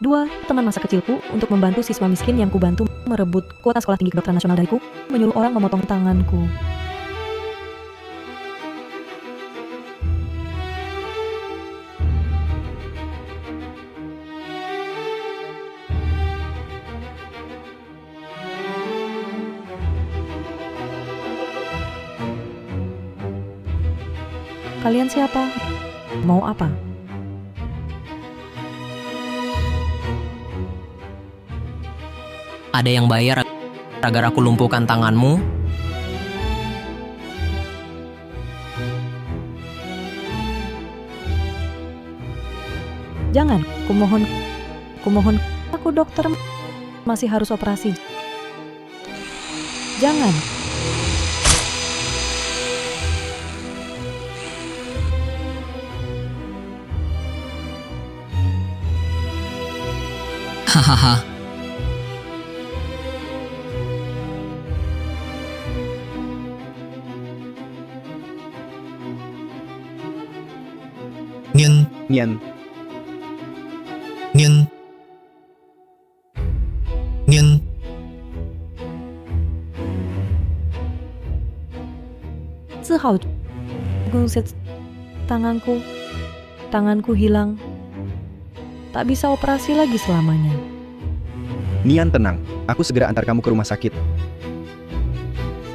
Dua, teman masa kecilku untuk membantu siswa miskin yang kubantu merebut kuota sekolah tinggi kedokteran nasional dariku, menyuruh orang memotong tanganku. Kalian siapa? Mau apa? Ada yang bayar agar aku lumpuhkan tanganmu? Jangan, kumohon, aku dokter masih harus operasi. Jangan. Hahaha. Nian, Nian, Nian, Nian, Zihao, Gungset, tanganku hilang. Tak bisa operasi lagi selamanya. Nian tenang. Aku segera antar kamu ke rumah sakit.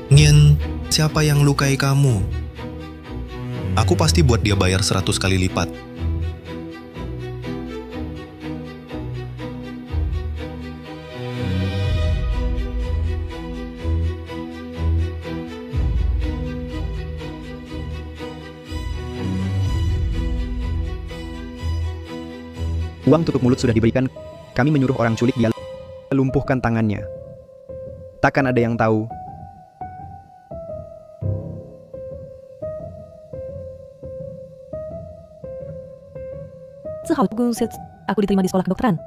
Nian, siapa yang lukai kamu? Aku pasti buat dia bayar 100 kali lipat. Uang tutup mulut sudah diberikan. Kami menyuruh orang culik dia lumpuhkan tangannya. Takkan ada yang tahu. Zihao, Gungset, aku diterima di sekolah kedokteran.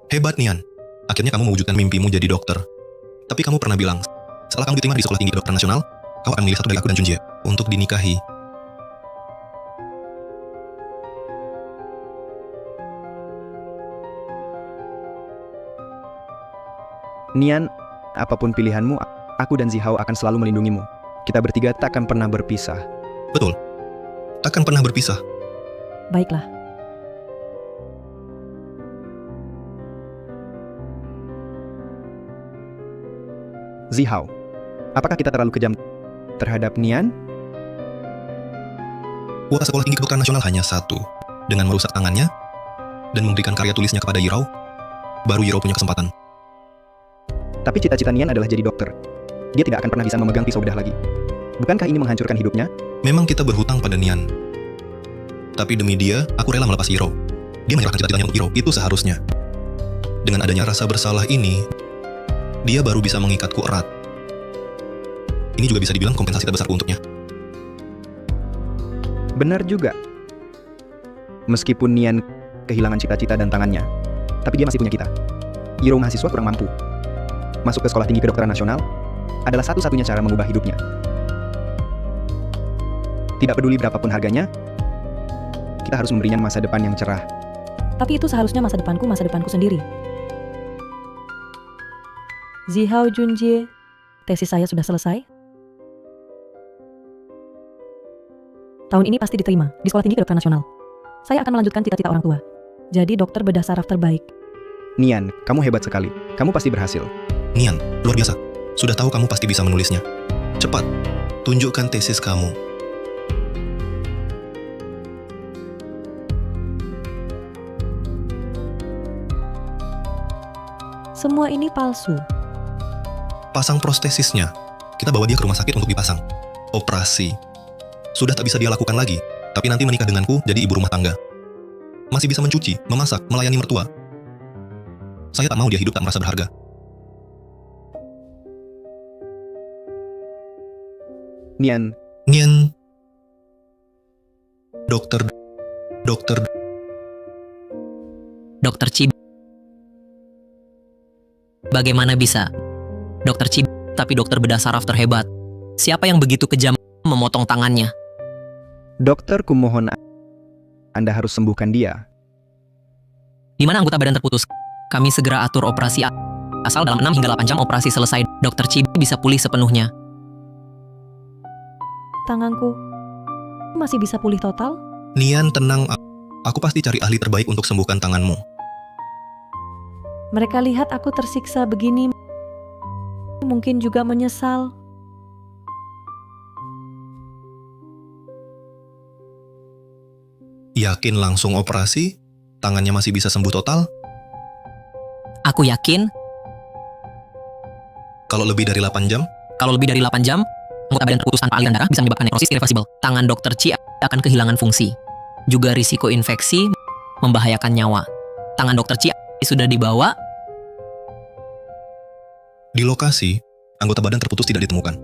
Hebat, Nian. Akhirnya kamu mewujudkan mimpimu jadi dokter. Tapi kamu pernah bilang, setelah kamu diterima di sekolah tinggi kedokteran nasional, kau akan memilih satu dari aku dan Junjie untuk dinikahi. Nian, apapun pilihanmu, aku dan Zihao akan selalu melindungimu. Kita bertiga takkan pernah berpisah. Betul. Takkan pernah berpisah. Baiklah. Zihao, apakah kita terlalu kejam terhadap Nian? Kuota sekolah tinggi kedokteran nasional hanya satu. Dengan merusak tangannya dan memberikan karya tulisnya kepada Yirao, baru Yirao punya kesempatan. Tapi cita-cita Nian adalah jadi dokter. Dia tidak akan pernah bisa memegang pisau bedah lagi. Bukankah ini menghancurkan hidupnya? Memang kita berhutang pada Nian. Tapi demi dia, aku rela melepas Yirao. Dia menyerahkan cita-citanya untuk Yirao, itu seharusnya. Dengan adanya rasa bersalah ini, dia baru bisa mengikatku erat. Ini juga bisa dibilang kompensasi terbesarku untuknya. Benar juga. Meskipun Nian kehilangan cita-cita dan tangannya, tapi dia masih punya kita. Yirao mahasiswa kurang mampu. Masuk ke sekolah tinggi kedokteran nasional adalah satu-satunya cara mengubah hidupnya. Tidak peduli berapapun harganya, kita harus memberinya masa depan yang cerah. Tapi itu seharusnya masa depanku sendiri. Zihao Junjie, tesis saya sudah selesai. Tahun ini pasti diterima di sekolah tinggi kedokteran nasional. Saya akan melanjutkan cita-cita orang tua. Jadi dokter bedah saraf terbaik. Nian, kamu hebat sekali. Kamu pasti berhasil. Nian, luar biasa. Sudah tahu kamu pasti bisa menulisnya. Cepat, tunjukkan tesis kamu. Semua ini palsu. Pasang prostesisnya. Kita bawa dia ke rumah sakit untuk dipasang. Operasi. Sudah tak bisa dia lakukan lagi, tapi nanti menikah denganku jadi ibu rumah tangga. Masih bisa mencuci, memasak, melayani mertua. Saya tak mau dia hidup tak merasa berharga. Nian, dokter, Dokter Cib. Bagaimana bisa? Dokter Cib, tapi dokter bedah saraf terhebat. Siapa yang begitu kejam memotong tangannya? dokter, kumohon Anda harus sembuhkan dia. Di mana anggota badan terputus? Kami segera atur operasi asal dalam 6 hingga 8 jam operasi selesai. Dokter Chi bisa pulih sepenuhnya. Tanganku masih bisa pulih total? Nian, tenang. Aku pasti cari ahli terbaik untuk sembuhkan tanganmu. Mereka lihat aku tersiksa begini, mungkin juga menyesal. Yakin langsung operasi? Tangannya masih bisa sembuh total? Aku yakin Kalau lebih dari 8 jam? kalau lebih dari 8 jam, anggota badan terputus tanpa aliran darah bisa menyebabkan nekrosis irreversibel. Tangan Dokter Chi akan kehilangan fungsi. Juga risiko infeksi membahayakan nyawa. Tangan Dokter Chi sudah dibawa. Di lokasi, anggota badan terputus tidak ditemukan.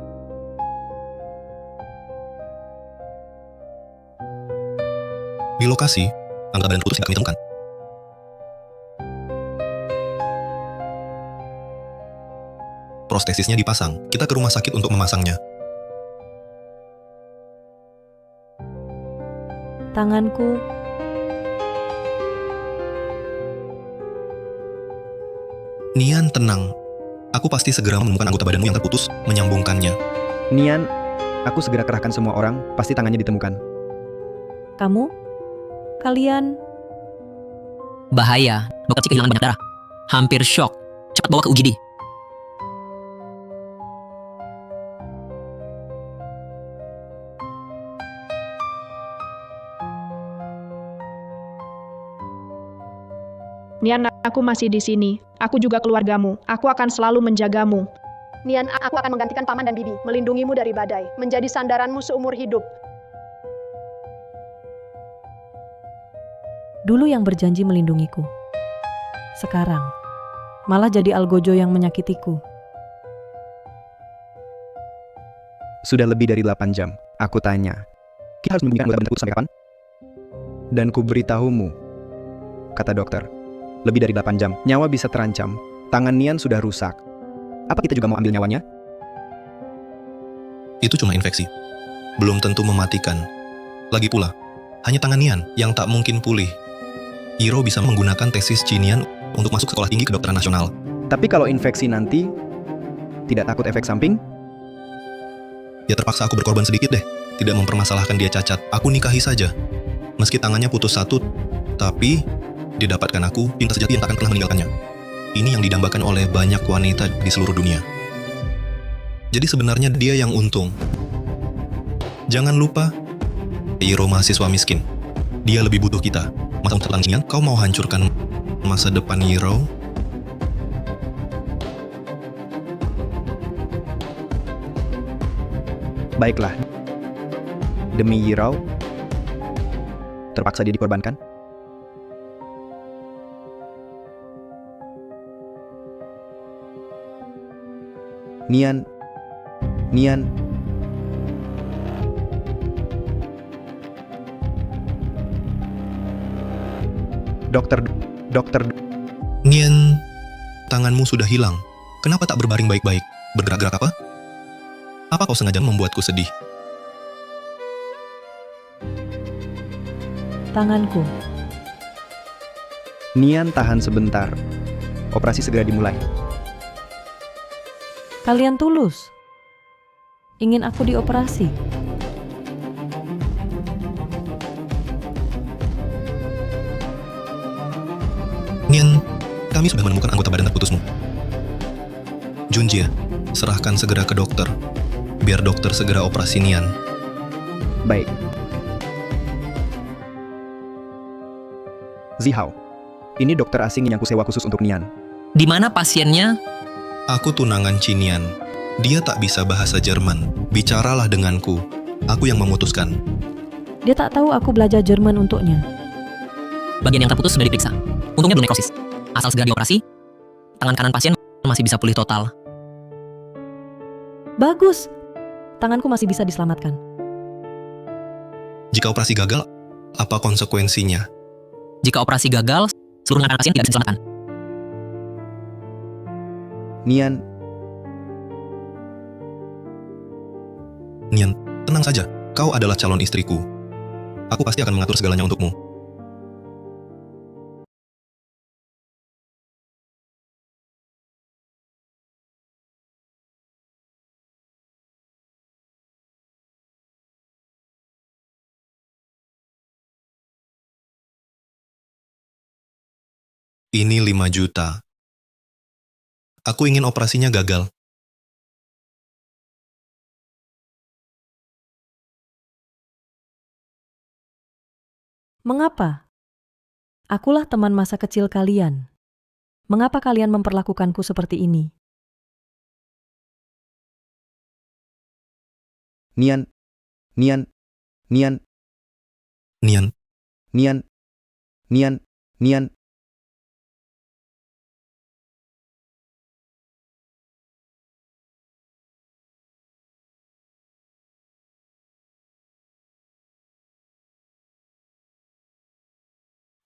Di lokasi, anggota badan terputus tidak kami temukan. Prostesisnya dipasang. Kita ke rumah sakit untuk memasangnya. Tanganku Nian, tenang. Aku pasti segera menemukan anggota badanmu yang terputus, menyambungkannya. Nian, aku segera kerahkan semua orang, pasti tangannya ditemukan. kamu? Kalian? Bahaya, Dokter Chi kehilangan banyak darah. Hampir shock. Cepat bawa ke UGD. Nian, aku masih di sini. Aku juga keluargamu. Aku akan selalu menjagamu. Nian, aku akan menggantikan paman dan bibi, melindungimu dari badai, menjadi sandaranmu seumur hidup. Dulu yang berjanji melindungiku. Sekarang, malah jadi algojo yang menyakitiku. Sudah lebih dari 8 jam. Aku tanya, kita harus menyembunyikan anggota badan terputus sampai kapan? Dan ku beritahumu, kata dokter, lebih dari 8 jam, nyawa bisa terancam. Tangan Nian sudah rusak. Apa kita juga mau ambil nyawanya? Itu cuma infeksi. Belum tentu mematikan. Lagi pula, hanya tangan Nian yang tak mungkin pulih. Hiro bisa menggunakan tesis Chinian untuk masuk sekolah tinggi kedokteran nasional. Tapi kalau infeksi nanti, tidak takut efek samping? Ya terpaksa aku berkorban sedikit deh. Tidak mempermasalahkan dia cacat. Aku nikahi saja. Meski tangannya putus satu, tapi dia dapatkan aku, cinta sejati yang tak akan pernah meninggalkannya. Ini yang didambakan oleh banyak wanita di seluruh dunia. Jadi sebenarnya dia yang untung. Jangan lupa, Hiro mahasiswa miskin. Dia lebih butuh kita. Masa untuk langsingan, kau mau hancurkan masa depan Hiro? Baiklah. Demi Yirao, terpaksa dia dikorbankan. Nian. Dokter, Nian, tanganmu sudah hilang. Kenapa tak berbaring baik-baik? Bergerak-gerak apa? Apa kau sengaja membuatku sedih? Tanganku. Nian tahan sebentar. Operasi segera dimulai. Kalian tulus? Ingin aku dioperasi? Nian, kami sudah menemukan anggota badan terputusmu. Junjie, serahkan segera ke dokter. Biar dokter segera operasi Nian. Baik. Zihao, ini dokter asing yang kusewa khusus untuk Nian. Di mana pasiennya? Aku tunangan Cinian. Dia tak bisa bahasa Jerman. Bicaralah denganku. Aku yang memutuskan. Dia tak tahu aku belajar Jerman untuknya. Bagian yang terputus sudah diperiksa. Untungnya belum nekrosis. Asal segera dioperasi, tangan kanan pasien masih bisa pulih total. Bagus. Tanganku masih bisa diselamatkan. Jika operasi gagal, apa konsekuensinya? Jika operasi gagal, seluruh tangan pasien tidak bisa diselamatkan. Nian, tenang saja. Kau adalah calon istriku. Aku pasti akan mengatur segalanya untukmu. Ini 5 juta. Aku ingin operasinya gagal. Mengapa? Akulah teman masa kecil kalian. Mengapa kalian memperlakukanku seperti ini? Nian, Nian, Nian, Nian, Nian, Nian, Nian.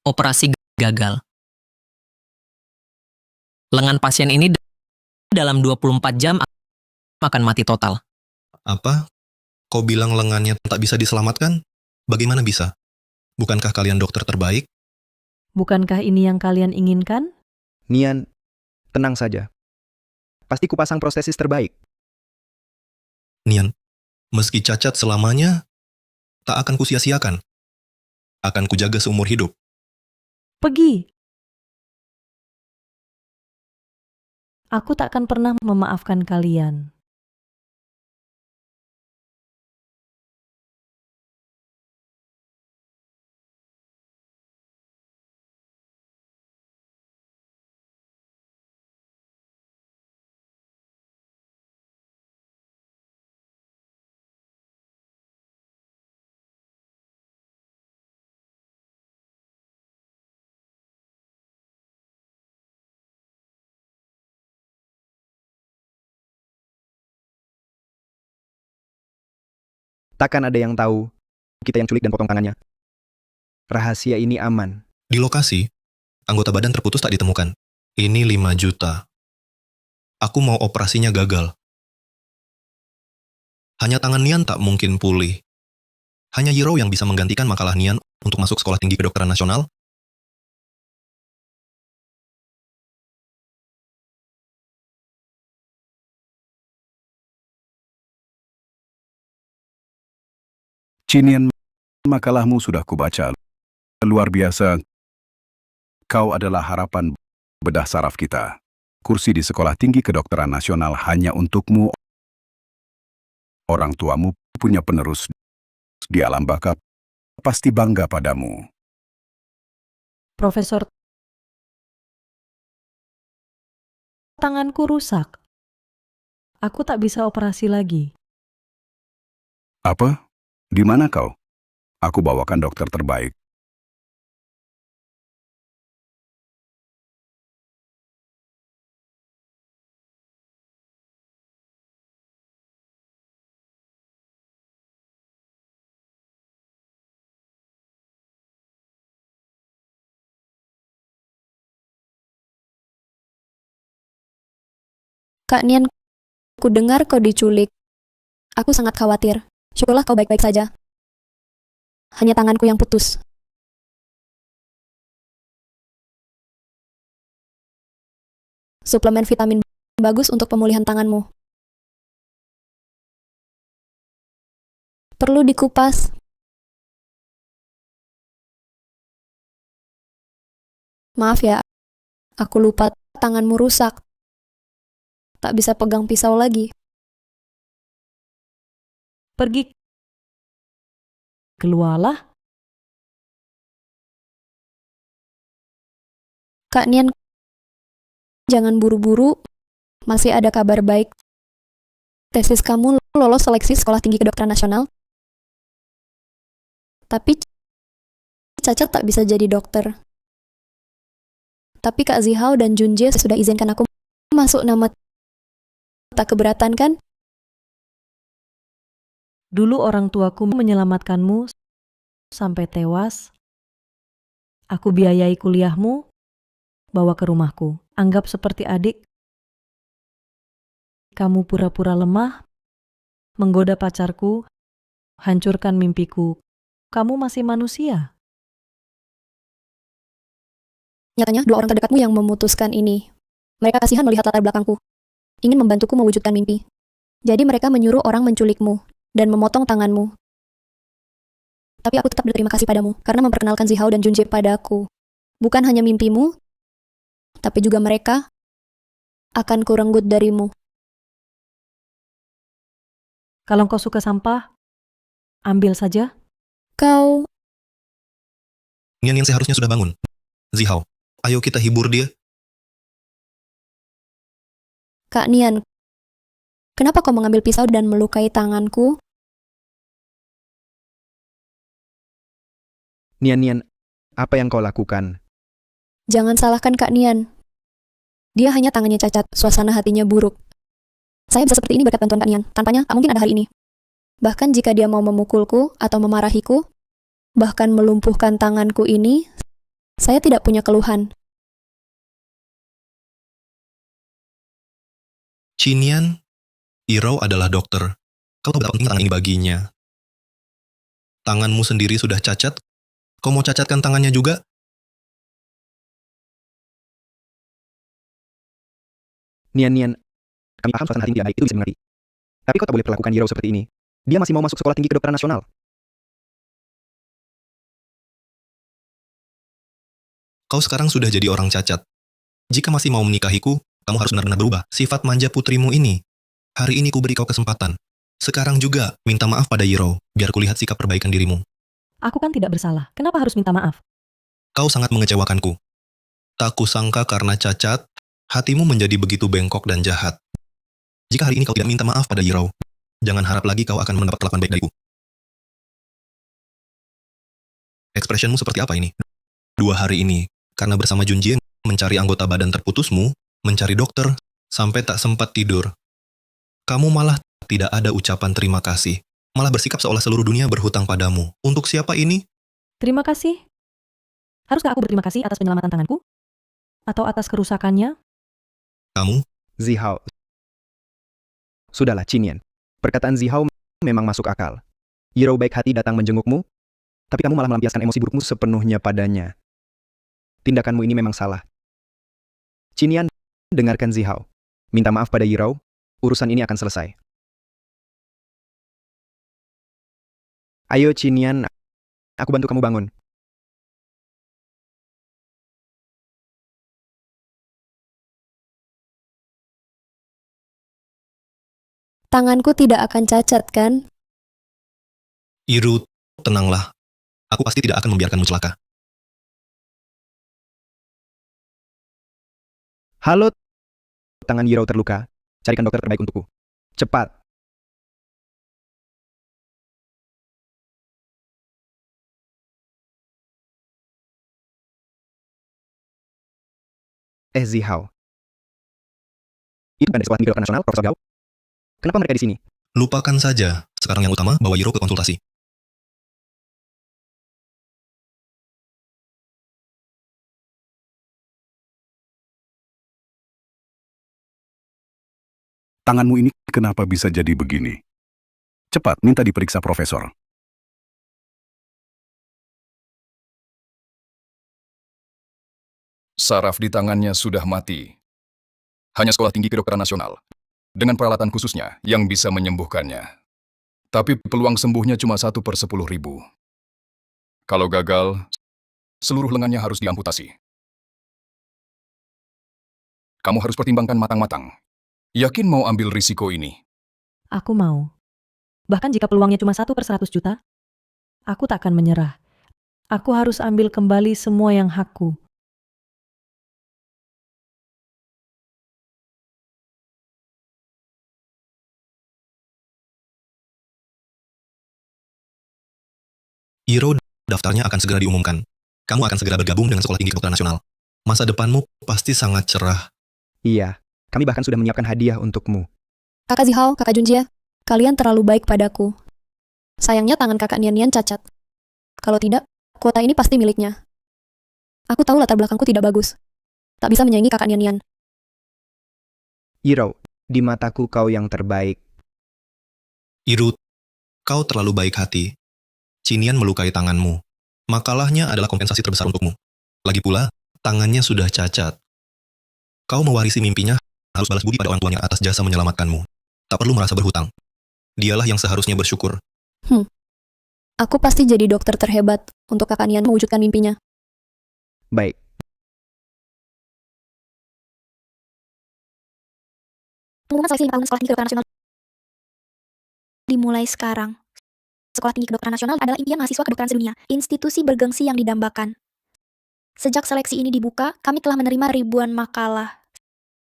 Operasi gagal. Lengan pasien ini dalam 24 jam akan mati total. apa? Kau bilang lengannya tak bisa diselamatkan? Bagaimana bisa? Bukankah kalian dokter terbaik? Bukankah ini yang kalian inginkan? Nian, tenang saja. Pasti kupasang prostesis terbaik. Nian, meski cacat selamanya, tak akan kusia-siakan. Akan kujaga seumur hidup. Pergi. Aku tak akan pernah memaafkan kalian. Takkan ada yang tahu kita yang culik dan potong tangannya. Rahasia ini aman. Di lokasi, anggota badan terputus tak ditemukan. Ini 5 juta. Aku mau operasinya gagal. Hanya tangan Nian tak mungkin pulih. Hanya Yiro yang bisa menggantikan makalah Nian untuk masuk sekolah tinggi kedokteran nasional. Cinian, makalahmu sudah kubaca. Luar biasa. Kau adalah harapan bedah saraf kita. Kursi di Sekolah Tinggi Kedokteran Nasional hanya untukmu. Orang tuamu punya penerus di alam baka. Pasti bangga padamu. Profesor, tanganku rusak. Aku tak bisa operasi lagi. Apa? Di mana kau? Aku bawakan dokter terbaik. Kak Nian, ku dengar kau diculik. Aku sangat khawatir. Syukurlah kau baik-baik saja. Hanya tanganku yang putus. Suplemen vitamin bagus untuk pemulihan tanganmu. Perlu dikupas. Maaf ya, aku lupa tanganmu rusak. Tak bisa pegang pisau lagi. Pergi. Keluarlah. Kak Nian, jangan buru-buru. Masih ada kabar baik. Tesis kamu lolos seleksi Sekolah Tinggi Kedokteran Nasional. Tapi Cacat tak bisa jadi dokter. Tapi Kak Zihao dan Junjie sudah izinkan aku masuk nama. Tak keberatan kan? Dulu orang tuaku menyelamatkanmu sampai tewas. Aku biayai kuliahmu, bawa ke rumahku. Anggap seperti adik. Kamu pura-pura lemah, menggoda pacarku, hancurkan mimpiku. Kamu masih manusia. Nyatanya dua orang terdekatmu yang memutuskan ini. Mereka kasihan melihat latar belakangku. Ingin membantuku mewujudkan mimpi. Jadi mereka menyuruh orang menculikmu dan memotong tanganmu. Tapi aku tetap berterima kasih padamu karena memperkenalkan Zihao dan Junjie padaku. Bukan hanya mimpimu, tapi juga mereka akan kurenggut darimu. Kalau kau suka sampah, ambil saja. Kau, Nian yang seharusnya sudah bangun. Zihao, ayo kita hibur dia. Kak Nian, kenapa kau mengambil pisau dan melukai tanganku? Nian, apa yang kau lakukan? Jangan salahkan Kak Nian. Dia hanya tangannya cacat, suasana hatinya buruk. Saya bisa seperti ini berkat bantuan Kak Nian. Tanpanya, tak mungkin ada hari ini. Bahkan jika dia mau memukulku atau memarahiku, bahkan melumpuhkan tanganku ini, saya tidak punya keluhan. Cinian, Irau adalah dokter. Kau tahu betapa penting tangan ini baginya. Tanganmu sendiri sudah cacat. Kau mau cacatkan tangannya juga? Nian, kami paham suasana hati yang tidak baik itu bisa mengerti. Tapi kau tak boleh perlakukan Yirou seperti ini. Dia masih mau masuk sekolah tinggi kedokteran nasional. Kau sekarang sudah jadi orang cacat. Jika masih mau menikahiku, kamu harus benar-benar berubah. Sifat manja putrimu ini. Hari ini ku beri kau kesempatan. Sekarang juga, minta maaf pada Yirou, biar kulihat sikap perbaikan dirimu. Aku kan tidak bersalah. Kenapa harus minta maaf? Kau sangat mengecewakanku. Tak kusangka karena cacat, hatimu menjadi begitu bengkok dan jahat. Jika hari ini kau tidak minta maaf pada Yirou, jangan harap lagi kau akan mendapat perlakuan baik dariku. Ekspresimu seperti apa ini? 2 hari ini, karena bersama Junjie mencari anggota badan terputusmu, mencari dokter, sampai tak sempat tidur. Kamu malah tidak ada ucapan terima kasih. Malah bersikap seolah seluruh dunia berhutang padamu. Untuk siapa ini? Terima kasih. Haruskah aku berterima kasih atas penyelamatan tanganku? Atau atas kerusakannya? Kamu? Zihao. Sudahlah, Cinian. Perkataan Zihao memang masuk akal. Yirou baik hati datang menjengukmu, tapi kamu malah melampiaskan emosi burukmu sepenuhnya padanya. Tindakanmu ini memang salah. Cinian, dengarkan Zihao. Minta maaf pada Yirou, urusan ini akan selesai. Ayo Cinian, aku bantu kamu bangun. Tanganku tidak akan cacat, kan? Iru, tenanglah. Aku pasti tidak akan membiarkanmu celaka. Halo, tangan Yirou terluka. Carikan dokter terbaik untukku. Cepat. Zihao. Itu kan dari sekolah tinggi kedokteran nasional, Profesor Gao? Kenapa mereka di sini? Lupakan saja. Sekarang yang utama, bawa Yirou ke konsultasi. Tanganmu ini kenapa bisa jadi begini? Cepat, minta diperiksa profesor. Saraf di tangannya sudah mati. Hanya sekolah tinggi kedokteran nasional, dengan peralatan khususnya yang bisa menyembuhkannya. Tapi peluang sembuhnya cuma 1/10.000. Kalau gagal, seluruh lengannya harus diamputasi. Kamu harus pertimbangkan matang-matang. Yakin mau ambil risiko ini? Aku mau. Bahkan jika peluangnya cuma 1/100 juta, aku tak akan menyerah. Aku harus ambil kembali semua yang hakku. Yirou, daftarnya akan segera diumumkan. Kamu akan segera bergabung dengan sekolah tinggi kedokteran nasional. Masa depanmu pasti sangat cerah. Iya, kami bahkan sudah menyiapkan hadiah untukmu. Kakak Zihao, kakak Junjie, kalian terlalu baik padaku. Sayangnya tangan kakak Nian cacat. Kalau tidak, kuota ini pasti miliknya. Aku tahu latar belakangku tidak bagus. Tak bisa menyaingi kakak Nian. Yirou, di mataku kau yang terbaik. Iru, kau terlalu baik hati. Cinian melukai tanganmu. Makalahnya adalah kompensasi terbesar untukmu. Lagi pula, tangannya sudah cacat. Kau mewarisi mimpinya, harus balas budi pada orang tuanya atas jasa menyelamatkanmu. Tak perlu merasa berhutang. Dialah yang seharusnya bersyukur. Aku pasti jadi dokter terhebat untuk kakak Nian mewujudkan mimpinya. Baik, Pengumuman seleksi 5 tahun Sekolah Tinggi Kedokteran Nasional dimulai sekarang. Sekolah Tinggi Kedokteran Nasional adalah impian mahasiswa kedokteran sedunia, institusi bergengsi yang didambakan. Sejak seleksi ini dibuka, kami telah menerima ribuan makalah.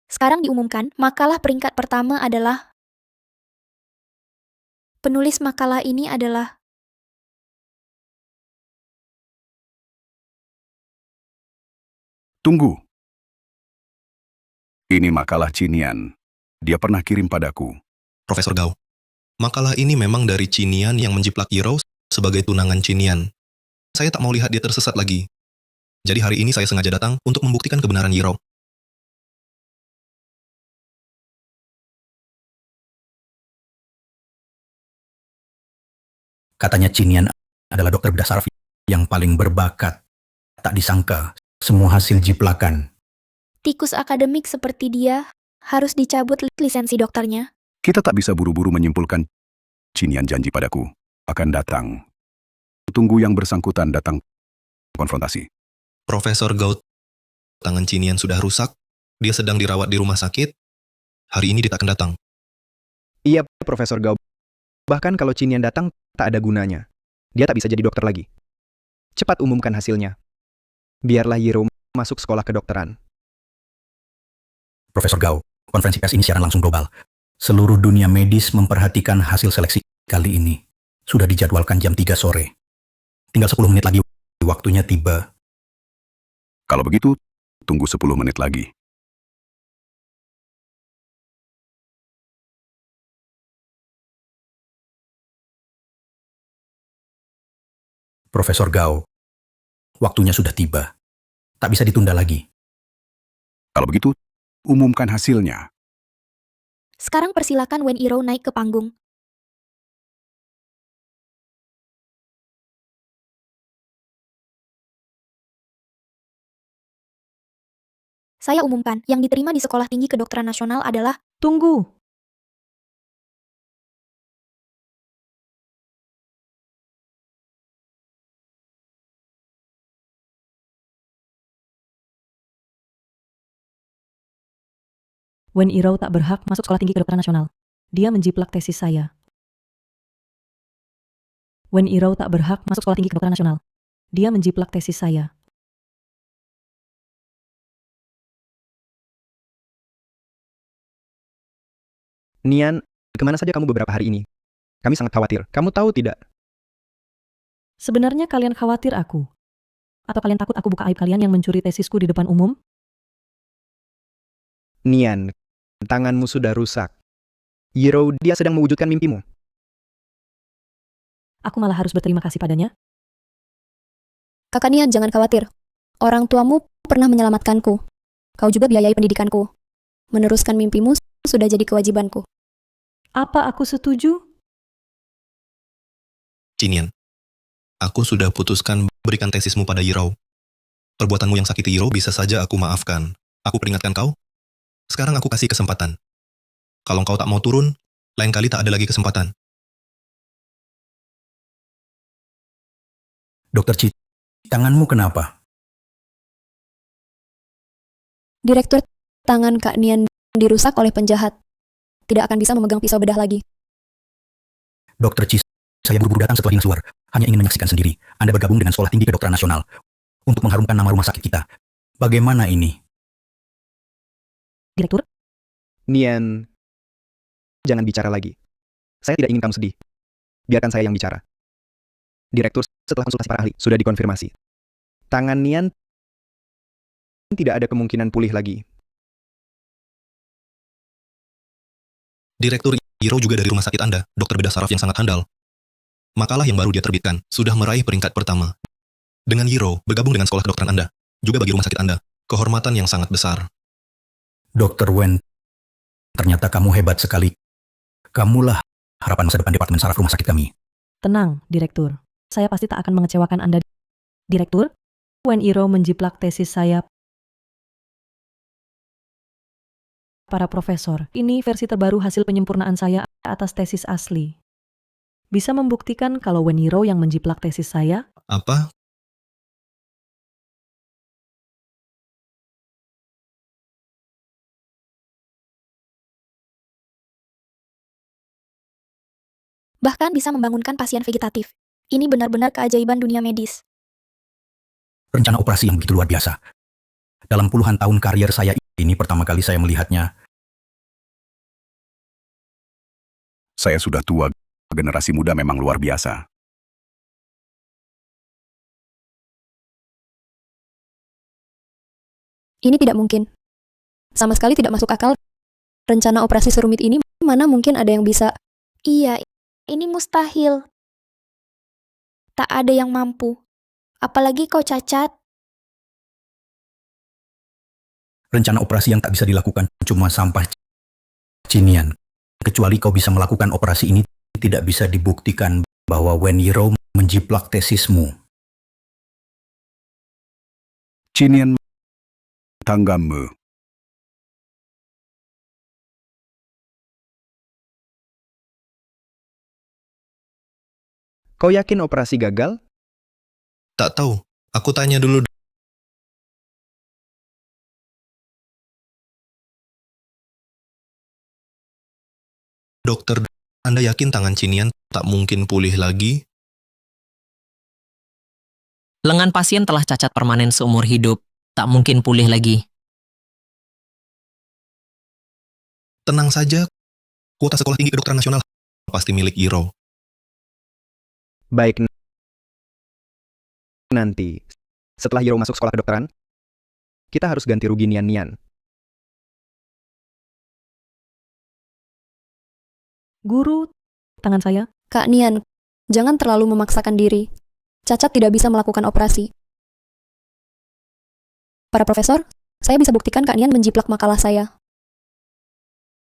Sekarang diumumkan, makalah peringkat pertama adalah... Penulis makalah ini adalah... Tunggu. Ini makalah Cinian. Dia pernah kirim padaku. Profesor Gao, makalah ini memang dari Cinian yang menjiplak Yiro sebagai tunangan Cinian. Saya tak mau lihat dia tersesat lagi. Jadi hari ini saya sengaja datang untuk membuktikan kebenaran Yiro. Katanya Cinian adalah dokter bedah saraf yang paling berbakat. Tak disangka, semua hasil jiplakan. Tikus akademik seperti dia harus dicabut lisensi dokternya. Kita tak bisa buru-buru menyimpulkan. Cinian janji padaku akan datang. Tunggu yang bersangkutan datang konfrontasi. Profesor Gao, tangan Cinian sudah rusak. Dia sedang dirawat di rumah sakit. Hari ini dia tak akan datang. Iya, Profesor Gao. Bahkan kalau Cinian datang, tak ada gunanya. Dia tak bisa jadi dokter lagi. Cepat umumkan hasilnya. Biarlah Yiro masuk sekolah kedokteran. Profesor Gao, konferensi pers ini siaran langsung global. Seluruh dunia medis memperhatikan hasil seleksi kali ini. Sudah dijadwalkan jam 3 sore. Tinggal 10 menit lagi, waktunya tiba. Kalau begitu, tunggu 10 menit lagi. Profesor Gao, waktunya sudah tiba. Tak bisa ditunda lagi. Kalau begitu, umumkan hasilnya. Sekarang persilakan Wen Iro naik ke panggung. Saya umumkan, yang diterima di Sekolah Tinggi Kedokteran Nasional adalah... Tunggu. Wen Iro tak berhak masuk Sekolah Tinggi Kedokteran Nasional. Dia menjiplak tesis saya. Wen Iro tak berhak masuk Sekolah Tinggi Kedokteran Nasional. Dia menjiplak tesis saya. Nian, kemana saja kamu beberapa hari ini? Kami sangat khawatir. Kamu tahu tidak? Sebenarnya kalian khawatir aku? Atau kalian takut aku buka aib kalian yang mencuri tesisku di depan umum? Nian, tanganmu sudah rusak. Yiro, dia sedang mewujudkan mimpimu. Aku malah harus berterima kasih padanya. Kakak Nian, jangan khawatir. Orang tuamu pernah menyelamatkanku. Kau juga biayai pendidikanku. Meneruskan mimpimu sudah jadi kewajibanku. Apa aku setuju? Cinian, aku sudah putuskan berikan tesismu pada Yiro. Perbuatanmu yang sakiti Yiro bisa saja aku maafkan. Aku peringatkan kau. Sekarang aku kasih kesempatan. Kalau kau tak mau turun, lain kali tak ada lagi kesempatan. Dokter Ci, tanganmu kenapa? Direktur, tangan Kak Nian dirusak oleh penjahat. Tidak akan bisa memegang pisau bedah lagi. Dokter Ci, saya buru-buru datang setelah dinas luar. Hanya ingin menyaksikan sendiri. Anda bergabung dengan Sekolah Tinggi Kedokteran Nasional untuk mengharumkan nama rumah sakit kita. Bagaimana ini? Direktur? Nian, jangan bicara lagi. Saya tidak ingin kamu sedih. Biarkan saya yang bicara. Direktur, setelah konsultasi para ahli, sudah dikonfirmasi. Tangan Nian tidak ada kemungkinan pulih lagi. Direktur Yiro juga dari rumah sakit Anda, dokter bedah saraf yang sangat handal. Makalah yang baru dia terbitkan sudah meraih peringkat pertama. Dengan Yiro bergabung dengan sekolah kedokteran Anda, juga bagi rumah sakit Anda, kehormatan yang sangat besar. Dokter Wen, ternyata kamu hebat sekali. Kamulah harapan masa depan Departemen Saraf rumah sakit kami. Tenang, Direktur. Saya pasti tak akan mengecewakan Anda. Direktur, Wen Iro menjiplak tesis saya. Para profesor, ini versi terbaru hasil penyempurnaan saya atas tesis asli. Bisa membuktikan kalau Wen Iro yang menjiplak tesis saya? Apa? bahkan bisa membangunkan pasien vegetatif. Ini benar-benar keajaiban dunia medis. Rencana operasi yang begitu luar biasa. Dalam puluhan tahun karier saya ini pertama kali saya melihatnya. Saya sudah tua, generasi muda memang luar biasa. Ini tidak mungkin. Sama sekali tidak masuk akal. Rencana operasi serumit ini, mana mungkin ada yang bisa... Iya, ini mustahil. Tak ada yang mampu. Apalagi kau cacat. Rencana operasi yang tak bisa dilakukan cuma sampah Cinian. Kecuali kau bisa melakukan operasi ini, tidak bisa dibuktikan bahwa Weniro menjiplak tesismu. Cinian tanggamu. Kau yakin operasi gagal? Tak tahu. Aku tanya dulu. Dokter, Anda yakin tangan Cinian tak mungkin pulih lagi? Lengan pasien telah cacat permanen seumur hidup, tak mungkin pulih lagi. Tenang saja. Kuota sekolah tinggi kedokteran nasional pasti milik Iro. Baik, nanti. Setelah Hiro masuk sekolah kedokteran, kita harus ganti rugi Nian-Nian. Guru, tangan saya. Kak Nian, jangan terlalu memaksakan diri. Cacat tidak bisa melakukan operasi. Para profesor, saya bisa buktikan Kak Nian menjiplak makalah saya.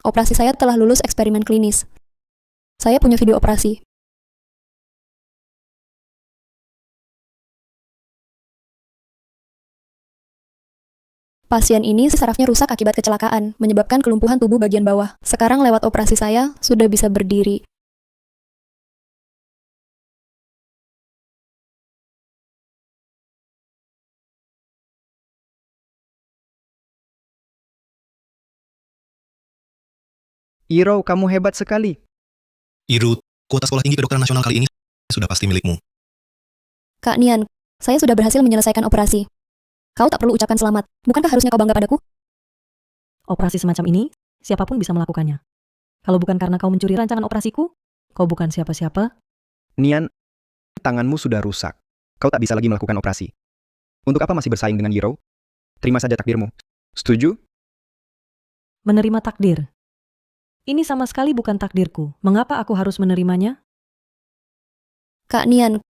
Operasi saya telah lulus eksperimen klinis. Saya punya video operasi. Pasien ini sarafnya rusak akibat kecelakaan, menyebabkan kelumpuhan tubuh bagian bawah. Sekarang lewat operasi saya, sudah bisa berdiri. Iro, kamu hebat sekali. Iru, kuota sekolah tinggi kedokteran nasional kali ini sudah pasti milikmu. Kak Nian, saya sudah berhasil menyelesaikan operasi. Kau tak perlu ucapan selamat. Bukankah harusnya kau bangga padaku? Operasi semacam ini, siapapun bisa melakukannya. Kalau bukan karena kau mencuri rancangan operasiku, kau bukan siapa-siapa. Nian, tanganmu sudah rusak. Kau tak bisa lagi melakukan operasi. Untuk apa masih bersaing dengan Hiro? Terima saja takdirmu. Setuju? Menerima takdir. Ini sama sekali bukan takdirku. Mengapa aku harus menerimanya? Kak Nian,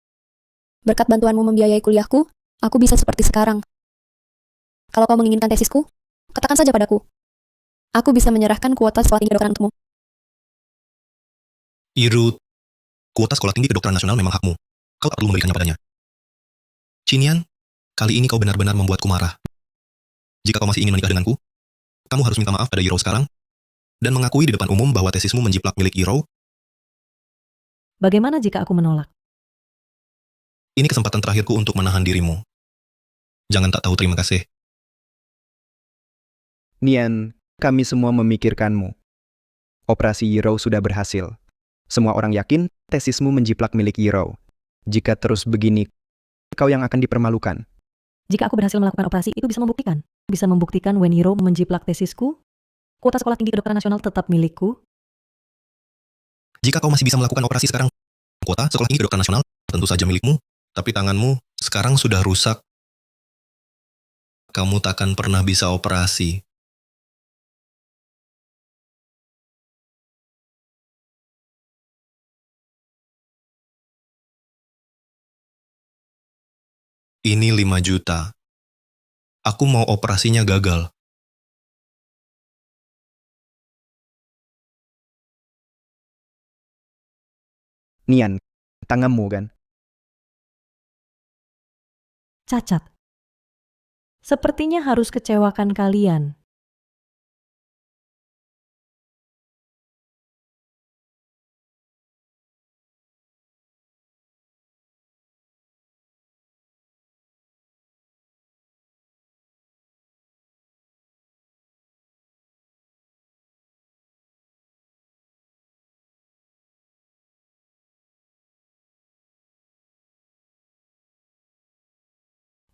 berkat bantuanmu membiayai kuliahku, aku bisa seperti sekarang. Kalau kau menginginkan tesisku, katakan saja padaku. Aku bisa menyerahkan kuota sekolah tinggi kedokteran untukmu. Iru, kuota sekolah tinggi kedokteran nasional memang hakmu. Kau tak perlu memberikannya padanya. Cinian, kali ini kau benar-benar membuatku marah. Jika kau masih ingin menikah denganku, kamu harus minta maaf pada Iro sekarang dan mengakui di depan umum bahwa tesismu menjiplak milik Iro. Bagaimana jika aku menolak? Ini kesempatan terakhirku untuk menahan dirimu. Jangan tak tahu terima kasih. Nian, kami semua memikirkanmu. Operasi Hiro sudah berhasil. Semua orang yakin tesismu menjiplak milik Hiro. Jika terus begini, kau yang akan dipermalukan. Jika aku berhasil melakukan operasi, itu bisa membuktikan. Bisa membuktikan Weniro menjiplak tesisku. Kuota sekolah tinggi kedokteran nasional tetap milikku. Jika kau masih bisa melakukan operasi sekarang, kuota sekolah tinggi kedokteran nasional tentu saja milikmu, tapi tanganmu sekarang sudah rusak. Kamu takkan pernah bisa operasi. Ini 5 juta. Aku mau operasinya gagal. Nian, tanganmu kan? Cacat. Sepertinya harus kecewakan kalian.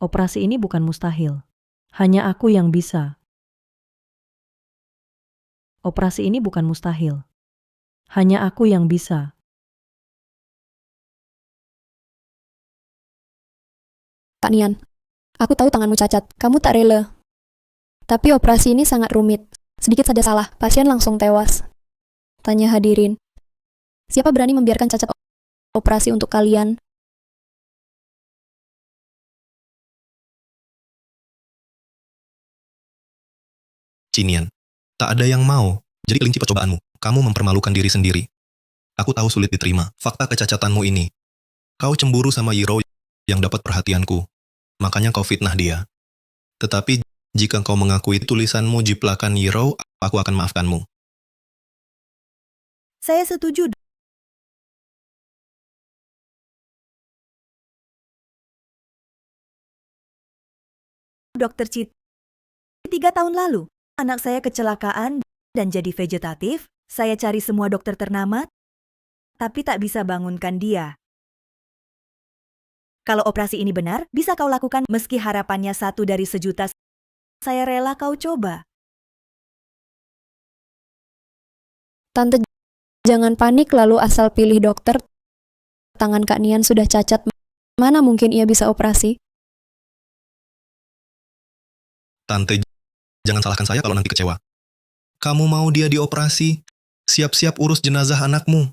Operasi ini bukan mustahil. Hanya aku yang bisa. Operasi ini bukan mustahil. Hanya aku yang bisa. Kak Nian, aku tahu tanganmu cacat, kamu tak rela. Tapi operasi ini sangat rumit. Sedikit saja salah, pasien langsung tewas. Tanya hadirin, siapa berani membiarkan cacat operasi untuk kalian? Cinian, tak ada yang mau. Jadi kelinci percobaanmu. Kamu mempermalukan diri sendiri. Aku tahu sulit diterima fakta kecacatanmu ini. Kau cemburu sama Yiro yang dapat perhatianku. Makanya kau fitnah dia. Tetapi jika kau mengakui tulisanmu jiplakan Yiro, aku akan maafkanmu. Saya setuju. Dokter Cit. 3 tahun lalu, anak saya kecelakaan dan jadi vegetatif. Saya cari semua dokter ternama, tapi tak bisa bangunkan dia. Kalau operasi ini benar, bisa kau lakukan meski harapannya 1 dari sejuta. Saya rela kau coba. Tante, jangan panik lalu asal pilih dokter. Tangan Kak Nian sudah cacat. Mana mungkin ia bisa operasi? Tante, jangan salahkan saya kalau nanti kecewa. Kamu mau dia dioperasi? Siap-siap urus jenazah anakmu.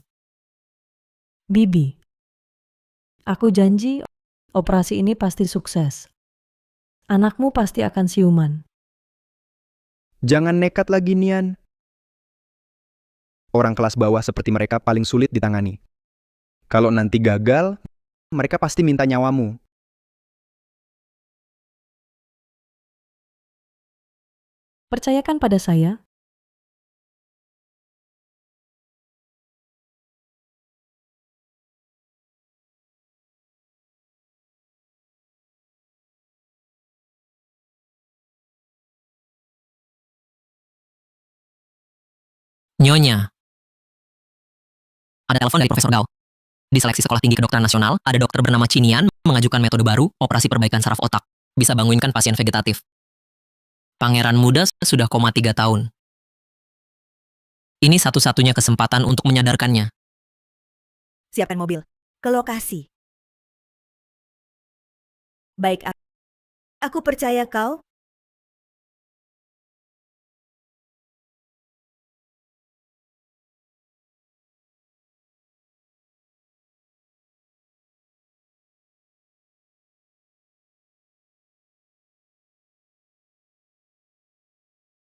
Bibi, aku janji operasi ini pasti sukses. Anakmu pasti akan siuman. Jangan nekat lagi, Nian. Orang kelas bawah seperti mereka paling sulit ditangani. Kalau nanti gagal, mereka pasti minta nyawamu. Percayakan pada saya. Nyonya. Ada telepon dari Profesor Gao. Di seleksi Sekolah Tinggi Kedokteran Nasional, ada dokter bernama Cinian mengajukan metode baru, operasi perbaikan saraf otak. Bisa bangunkan pasien vegetatif. Pangeran muda sudah koma 3 tahun. Ini satu-satunya kesempatan untuk menyadarkannya. Siapkan mobil. Ke lokasi. Baik, aku percaya kau.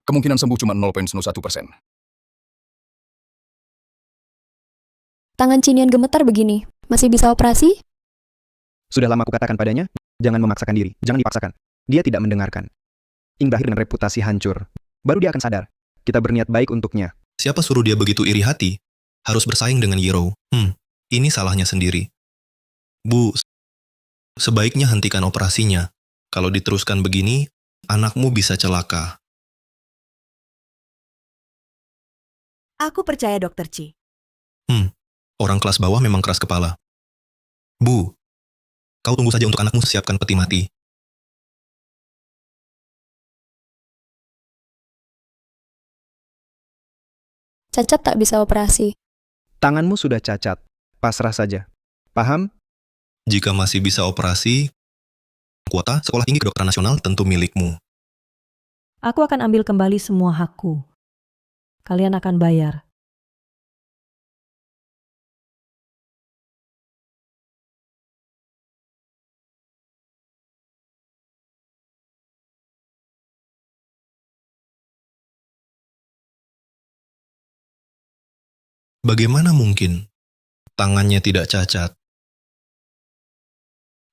Kemungkinan sembuh cuma 0,01%. Tangan Cinian gemetar begini. Masih bisa operasi? Sudah lama kukatakan padanya, jangan memaksakan diri, jangan dipaksakan. Dia tidak mendengarkan. Ing berakhir dengan reputasi hancur. Baru dia akan sadar. Kita berniat baik untuknya. Siapa suruh dia begitu iri hati? Harus bersaing dengan Yiro. Ini salahnya sendiri. Bu, sebaiknya hentikan operasinya. Kalau diteruskan begini, anakmu bisa celaka. Aku percaya Dokter Ci. Orang kelas bawah memang keras kepala. Bu, kau tunggu saja untuk anakmu siapkan peti mati. Cacat tak bisa operasi. Tanganmu sudah cacat. Pasrah saja. Paham? Jika masih bisa operasi, kuota Sekolah Tinggi Kedokteran Nasional tentu milikmu. Aku akan ambil kembali semua hakku. Kalian akan bayar. Bagaimana mungkin tangannya tidak cacat?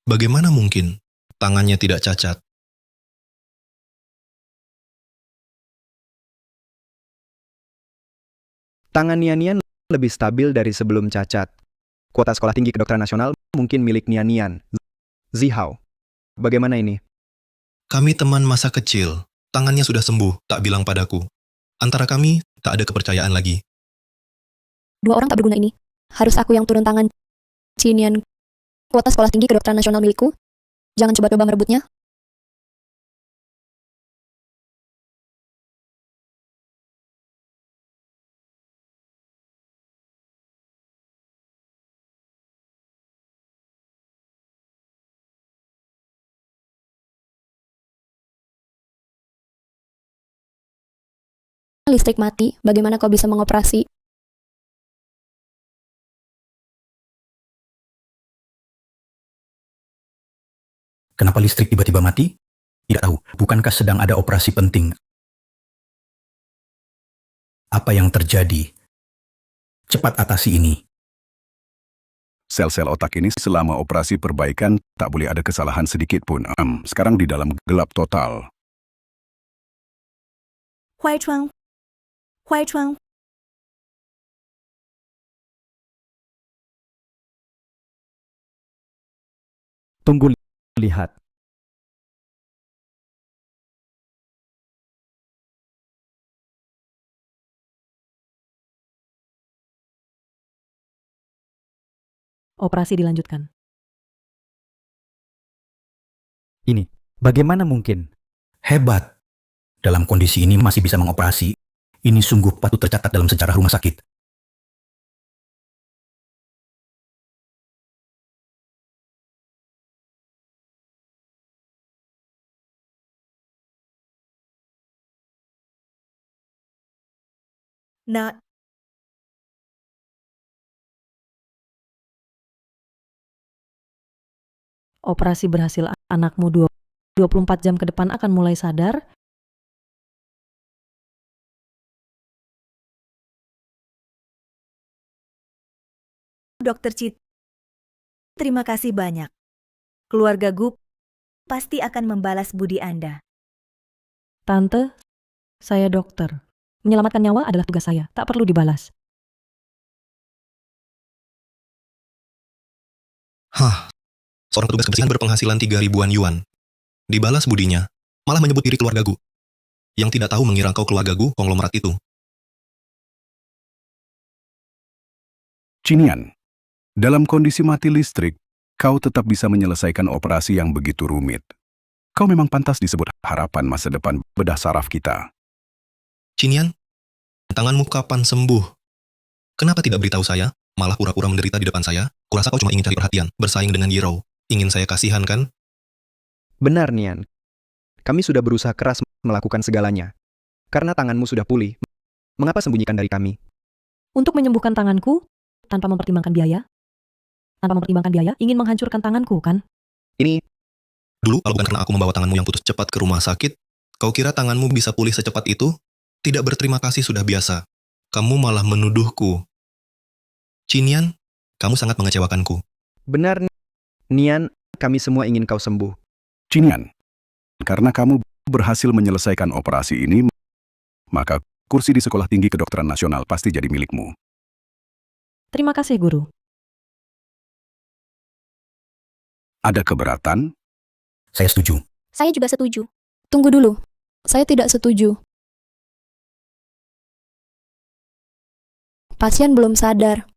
Bagaimana mungkin tangannya tidak cacat? Tangan Nian lebih stabil dari sebelum cacat. Kuota Sekolah Tinggi Kedokteran Nasional mungkin milik Nian. Zihao, bagaimana ini? Kami teman masa kecil. Tangannya sudah sembuh, tak bilang padaku. Antara kami, tak ada kepercayaan lagi. 2 orang tak berguna ini. Harus aku yang turun tangan. Cinian, kuota Sekolah Tinggi Kedokteran Nasional milikku. Jangan coba-coba merebutnya. listrik mati, bagaimana kau bisa mengoperasi? Kenapa listrik tiba-tiba mati? Tidak tahu. Bukankah sedang ada operasi penting? Apa yang terjadi? Cepat atasi ini. Sel-sel otak ini selama operasi perbaikan tak boleh ada kesalahan sedikit pun. Sekarang di dalam gelap total. 坏窗，坏窗， Tunggu, lihat. Operasi dilanjutkan. Ini, bagaimana mungkin? Hebat. Dalam kondisi ini masih bisa mengoperasi. Ini sungguh patut tercatat dalam sejarah rumah sakit. Nak, Operasi berhasil, anakmu 24 jam ke depan akan mulai sadar. Dokter Cit, terima kasih banyak. Keluarga Gu pasti akan membalas budi Anda. Tante, saya dokter. Menyelamatkan nyawa adalah tugas saya, tak perlu dibalas. Hah, seorang petugas kebersihan berpenghasilan 3.000-an yuan. Dibalas budinya, malah menyebut diri keluarga Gu. Yang tidak tahu mengira kau keluarga Gu konglomerat itu. Cinian, dalam kondisi mati listrik, kau tetap bisa menyelesaikan operasi yang begitu rumit. Kau memang pantas disebut harapan masa depan bedah saraf kita. Cinian, tanganmu kapan sembuh? Kenapa tidak beritahu saya, malah pura-pura menderita di depan saya? Kurasa kau cuma ingin cari perhatian, bersaing dengan Yirou. Ingin saya kasihan kan? Benar, Nian. Kami sudah berusaha keras melakukan segalanya. Karena tanganmu sudah pulih, mengapa sembunyikan dari kami? Untuk menyembuhkan tanganku, tanpa mempertimbangkan biaya? Tanpa mempertimbangkan biaya, ingin menghancurkan tanganku, kan? Ini, Dulu, kalau bukan karena aku membawa tanganmu yang putus cepat ke rumah sakit, kau kira tanganmu bisa pulih secepat itu? Tidak berterima kasih sudah biasa. Kamu malah menuduhku. Cinian, kamu sangat mengecewakanku. benar, Nian, kami semua ingin kau sembuh. Cinian, karena kamu berhasil menyelesaikan operasi ini, maka kursi di Sekolah Tinggi Kedokteran Nasional pasti jadi milikmu. Terima kasih, Guru. Ada keberatan? Saya setuju. Saya juga setuju. Tunggu dulu. Saya tidak setuju. Pasien belum sadar.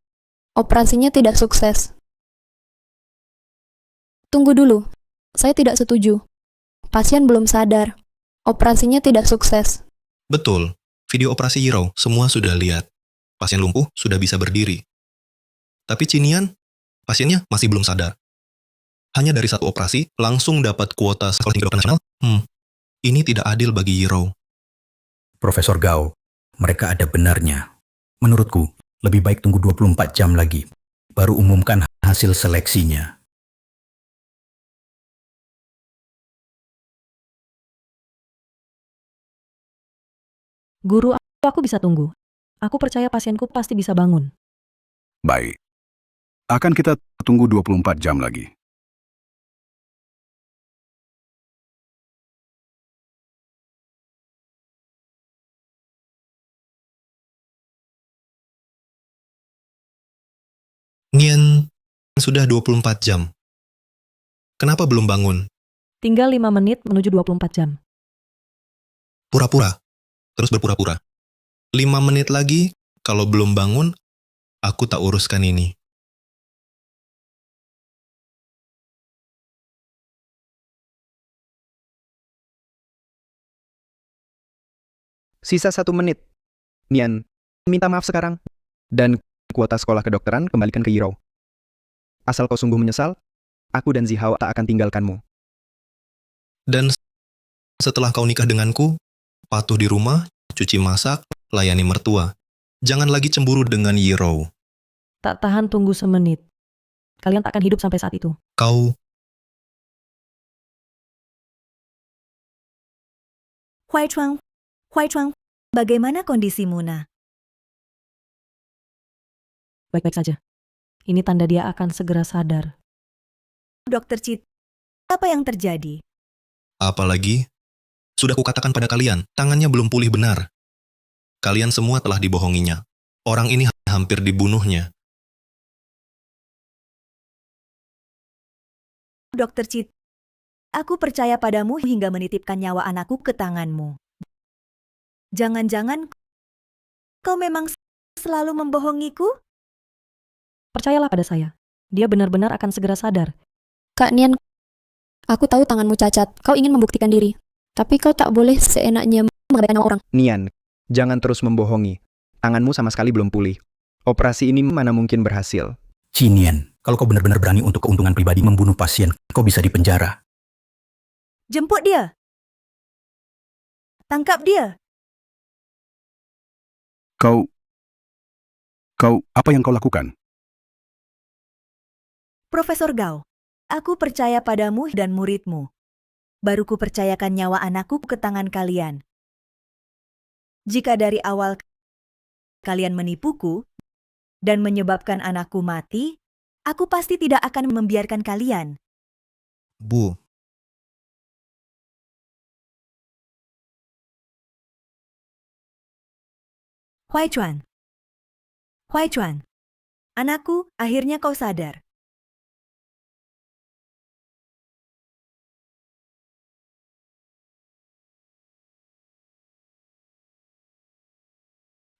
Operasinya tidak sukses. Tunggu dulu. Saya tidak setuju. Pasien belum sadar. Operasinya tidak sukses. Betul, video operasi Yirou semua sudah lihat. Pasien lumpuh sudah bisa berdiri. Tapi Cinian, pasiennya masih belum sadar. Hanya dari satu operasi, langsung dapat kuota Sekolah Tinggi Kedokteran Nasional? Ini tidak adil bagi Yirou. Profesor Gao, mereka ada benarnya. Menurutku, lebih baik tunggu 24 jam lagi, baru umumkan hasil seleksinya. Guru, aku bisa tunggu. Aku percaya pasienku pasti bisa bangun. Baik. Akan kita tunggu 24 jam lagi. Nian, sudah 24 jam. Kenapa belum bangun? Tinggal 5 menit menuju 24 jam. Pura-pura. Terus berpura-pura. 5 menit lagi, kalau belum bangun, aku tak uruskan ini. Sisa 1 menit. Nian, minta maaf sekarang. Dan kuota sekolah kedokteran kembalikan ke Yirou. Asal kau sungguh menyesal, aku dan Zihao tak akan tinggalkanmu. Dan setelah kau nikah denganku, patuh di rumah, cuci masak, layani mertua. Jangan lagi cemburu dengan Yiro. Tak tahan tunggu semenit. Kalian tak akan hidup sampai saat itu. Kau Huai Chuang, bagaimana kondisimu, Nak? Baik-baik saja. Ini tanda dia akan segera sadar. Dokter Cit, apa yang terjadi? apalagi? Sudah kukatakan pada kalian, tangannya belum pulih benar. Kalian semua telah dibohonginya. Orang ini hampir dibunuhnya. Dokter Cit, aku percaya padamu hingga menitipkan nyawa anakku ke tanganmu. Jangan-jangan kau memang selalu membohongiku? Percayalah pada saya. Dia benar-benar akan segera sadar. Kak Nian, aku tahu tanganmu cacat. Kau ingin membuktikan diri. Tapi kau tak boleh seenaknya mengabaikan nyawa orang. Nian, jangan terus membohongi. Tanganmu sama sekali belum pulih. Operasi ini mana mungkin berhasil. Cinian, kalau kau benar-benar berani untuk keuntungan pribadi membunuh pasien, kau bisa dipenjara. Jemput dia. Tangkap dia. Kau, apa yang kau lakukan? Profesor Gao, aku percaya padamu dan muridmu. Baru ku percayakan nyawa anakku ke tangan kalian. Jika dari awal kalian menipuku dan menyebabkan anakku mati, aku pasti tidak akan membiarkan kalian. Bu, Huai Chuan, anakku, akhirnya kau sadar.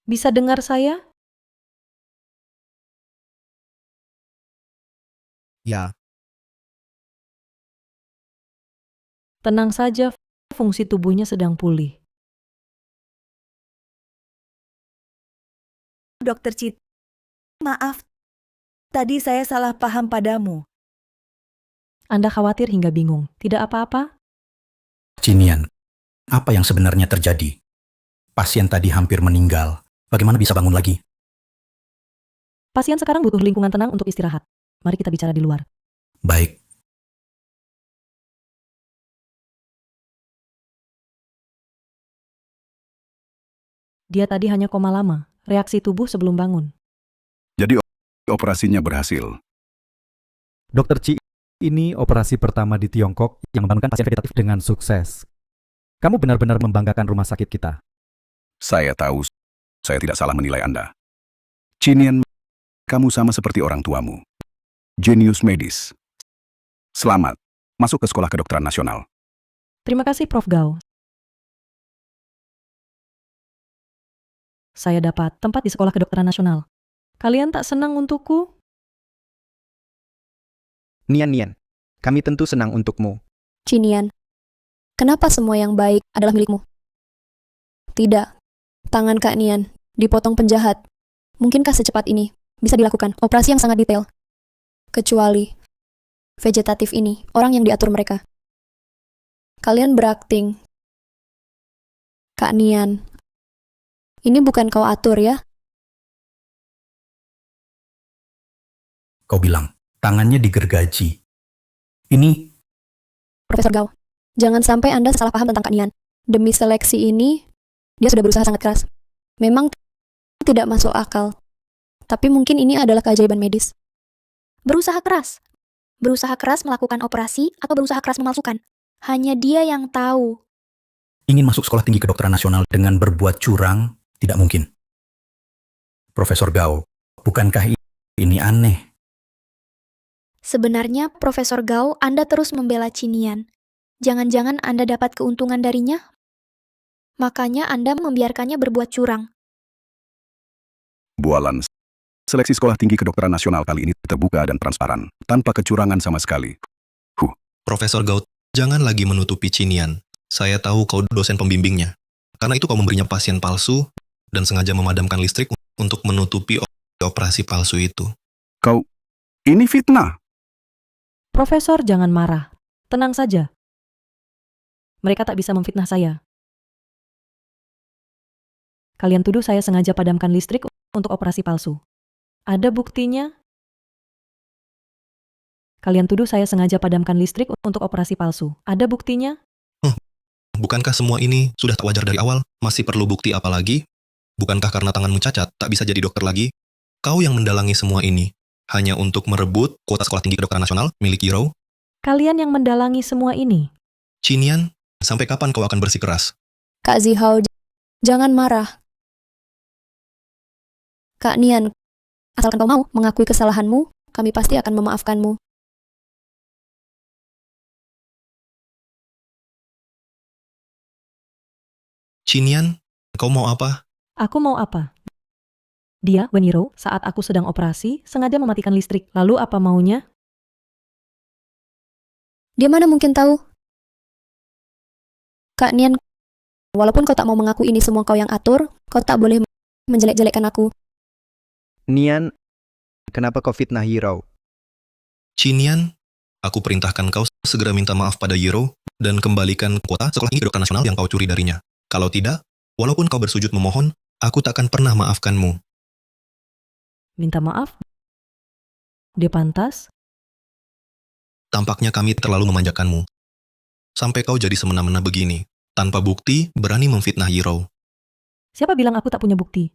Bisa dengar saya? ya, Tenang saja, fungsi tubuhnya sedang pulih. Dokter Cit, maaf, tadi saya salah paham padamu. Anda khawatir hingga bingung. Tidak apa-apa? Cinian, apa yang sebenarnya terjadi? Pasien tadi hampir meninggal. Bagaimana bisa bangun lagi? Pasien sekarang butuh lingkungan tenang untuk istirahat. Mari kita bicara di luar. Baik. Dia tadi hanya koma lama. Reaksi tubuh sebelum bangun. Jadi operasinya berhasil. Dokter Ci, ini operasi pertama di Tiongkok yang membangunkan pasien vegetatif dengan sukses. Kamu benar-benar membanggakan rumah sakit kita. Saya tahu, saya tidak salah menilai Anda. Cinian, kamu sama seperti orang tuamu. Jenius medis. Selamat, masuk ke sekolah kedokteran nasional. Terima kasih Prof. Gao. Saya dapat tempat di Sekolah Kedokteran Nasional. Kalian tak senang untukku? Nian, kami tentu senang untukmu. Cinian, kenapa semua yang baik adalah milikmu? Tidak. Tangan Kak Nian dipotong penjahat. Mungkinkah secepat ini bisa dilakukan operasi yang sangat detail? Kecuali vegetatif ini, orang yang diatur mereka. Kalian berakting. Kak Nian, ini bukan kau atur ya? Kau bilang, tangannya digergaji. Ini, Profesor Gao, jangan sampai Anda salah paham tentang Kak Nian. Demi seleksi ini, dia sudah berusaha sangat keras. Memang tidak masuk akal. Tapi mungkin ini adalah keajaiban medis. Berusaha keras? Berusaha keras melakukan operasi atau berusaha keras memalsukan? Hanya dia yang tahu. ingin masuk sekolah tinggi kedokteran nasional dengan berbuat curang, tidak mungkin. Profesor Gao, bukankah ini aneh? Sebenarnya, Profesor Gao, Anda terus membela Cinian. Jangan-jangan Anda dapat keuntungan darinya? Makanya Anda membiarkannya berbuat curang. Bualan, seleksi sekolah tinggi kedokteran nasional kali ini terbuka dan transparan, tanpa kecurangan sama sekali. Profesor Gao, jangan lagi menutupi Cinian. Saya tahu kau dosen pembimbingnya. Karena itu kau memberinya pasien palsu dan sengaja memadamkan listrik untuk menutupi operasi palsu itu. Kau, ini fitnah. Profesor, jangan marah. Tenang saja. Mereka tak bisa memfitnah saya. Kalian tuduh saya sengaja padamkan listrik untuk operasi palsu. Ada buktinya? Kalian tuduh saya sengaja padamkan listrik untuk operasi palsu. Ada buktinya? Bukankah semua ini sudah tak wajar dari awal? Masih perlu bukti apa lagi? Bukankah karena tanganmu cacat, tak bisa jadi dokter lagi? Kau yang mendalangi semua ini, hanya untuk merebut kuota sekolah tinggi kedokteran nasional milik Yiro? Kalian yang mendalangi semua ini. Chinian, sampai kapan kau akan bersikeras? Kak Zihao, jangan marah. Kak Nian, asalkan kau mau mengakui kesalahanmu, kami pasti akan memaafkanmu. Chinian, kau mau apa? Aku mau apa? Dia, Weniro, saat aku sedang operasi, sengaja mematikan listrik. Lalu apa maunya? Dia mana mungkin tahu? Kak Nian, walaupun kau tak mau mengaku ini semua kau yang atur, kau tak boleh menjelek-jelekkan aku. Nian, kenapa kau fitnah Yiro? Chinian, aku perintahkan kau segera minta maaf pada Yiro dan kembalikan kuota sekolah tinggi kedokteran nasional yang kau curi darinya. Kalau tidak, walaupun kau bersujud memohon, aku takkan pernah maafkanmu. Minta maaf? Dia pantas? Tampaknya kami terlalu memanjakanmu. Sampai kau jadi semena-mena begini, tanpa bukti berani memfitnah Yiro. Siapa bilang aku tak punya bukti?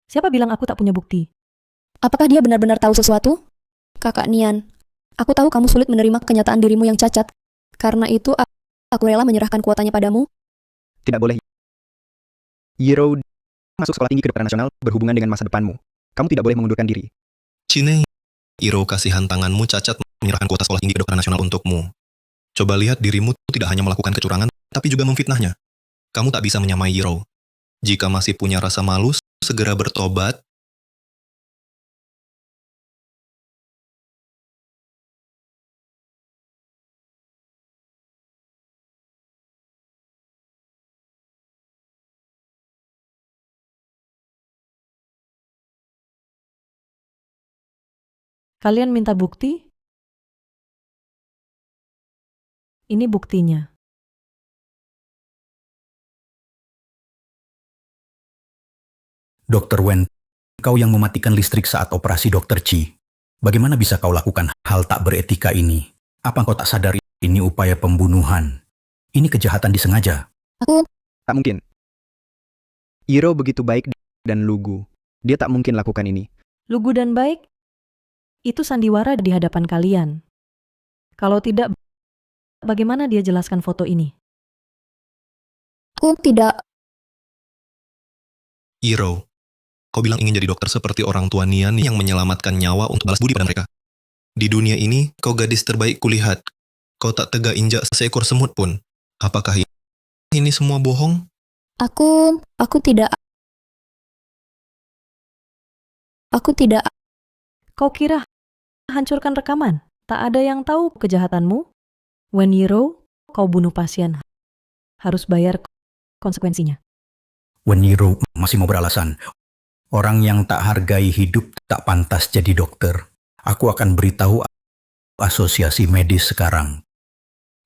Siapa bilang aku tak punya bukti? Apakah dia benar-benar tahu sesuatu? Kakak Nian, aku tahu kamu sulit menerima kenyataan dirimu yang cacat. Karena itu, aku rela menyerahkan kuotanya padamu. Tidak boleh. Yiro masuk sekolah tinggi kedokteran nasional berhubungan dengan masa depanmu. Kamu tidak boleh mengundurkan diri. Cine, Yiro kasihan tanganmu cacat menyerahkan kuota sekolah tinggi kedokteran nasional untukmu. Coba lihat dirimu tidak hanya melakukan kecurangan, tapi juga memfitnahnya. Kamu tak bisa menyamai Yiro. Jika masih punya rasa malu, segera bertobat. Kalian minta bukti? Ini buktinya. Dr. Wen, kau yang mematikan listrik saat operasi Dr. Chi. Bagaimana bisa kau lakukan hal tak beretika ini? Apa kau tak sadar ini upaya pembunuhan? Ini kejahatan disengaja. Aku... Tak mungkin. Yiro begitu baik dan lugu. Dia tak mungkin lakukan ini. Lugu dan baik? Itu sandiwara di hadapan kalian. Kalau tidak, bagaimana dia jelaskan foto ini? Aku tidak... Yiro, kau bilang ingin jadi dokter seperti orang tua Nian yang menyelamatkan nyawa untuk balas budi pada mereka. Di dunia ini, kau gadis terbaik kulihat. Kau tak tega injak seekor semut pun. Apakah ini semua bohong? Aku tidak... Aku tidak... Kau kira hancurkan rekaman? Tak ada yang tahu kejahatanmu? When Yiro, kau bunuh pasien. Harus bayar konsekuensinya. Weniro masih mau beralasan. Orang yang tak hargai hidup tak pantas jadi dokter. Aku akan beritahu asosiasi medis sekarang.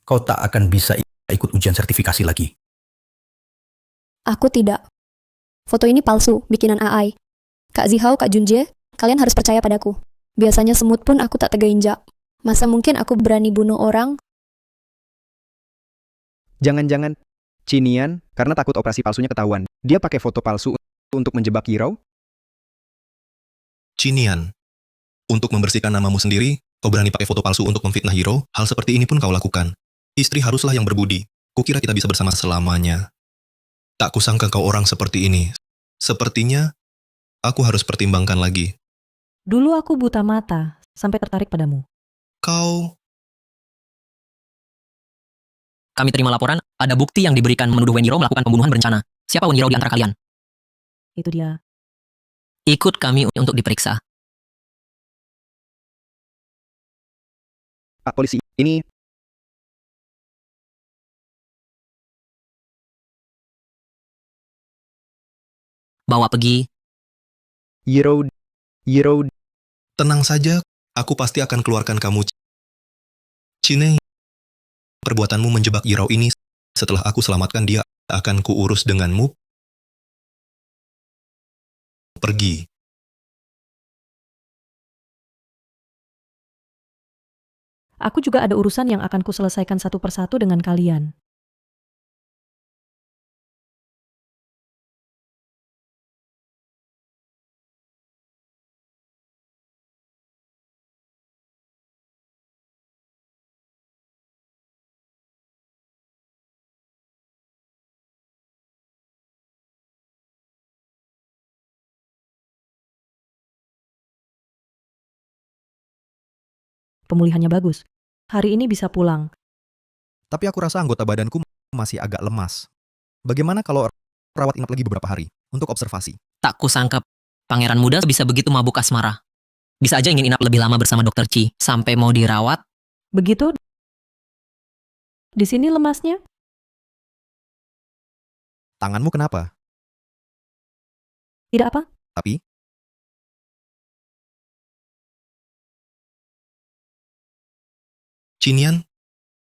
Kau tak akan bisa ikut ujian sertifikasi lagi. Aku tidak. Foto ini palsu, bikinan AI. Kak Zihao, Kak Junjie, kalian harus percaya padaku. Biasanya semut pun aku tak tega injak. Masa mungkin aku berani bunuh orang? Jangan-jangan Chinian karena takut operasi palsunya ketahuan. Dia pakai foto palsu untuk menjebak Yiro? Chinian, untuk membersihkan namamu sendiri, kau berani pakai foto palsu untuk memfitnah Yiro? Hal seperti ini pun kau lakukan. Istri haruslah yang berbudi. Kukira kita bisa bersama selamanya. Tak kusangka kau orang seperti ini. Sepertinya, aku harus pertimbangkan lagi. Dulu aku buta mata, sampai tertarik padamu. Kau... Kami terima laporan, ada bukti yang diberikan menuduh Weniro melakukan pembunuhan berencana. Siapa Weniro di antara kalian? Itu dia. Ikut kami untuk diperiksa. Pak polisi, ini... Bawa pergi. Yiro... Tenang saja, aku pasti akan keluarkan kamu. Cine, perbuatanmu menjebak Yiro ini setelah aku selamatkan dia akan kuurus denganmu. Pergi. Aku juga ada urusan yang akan kuselesaikan satu persatu dengan kalian. Pemulihannya bagus. Hari ini bisa pulang. Tapi aku rasa anggota badanku masih agak lemas. Bagaimana kalau rawat inap lagi beberapa hari untuk observasi? Tak kusangka pangeran muda bisa begitu mabuk asmara. Bisa aja ingin inap lebih lama bersama Dokter Chi, sampai mau dirawat. Begitu? Di sini lemasnya? Tanganmu kenapa? Tidak apa? Tapi, Cinian,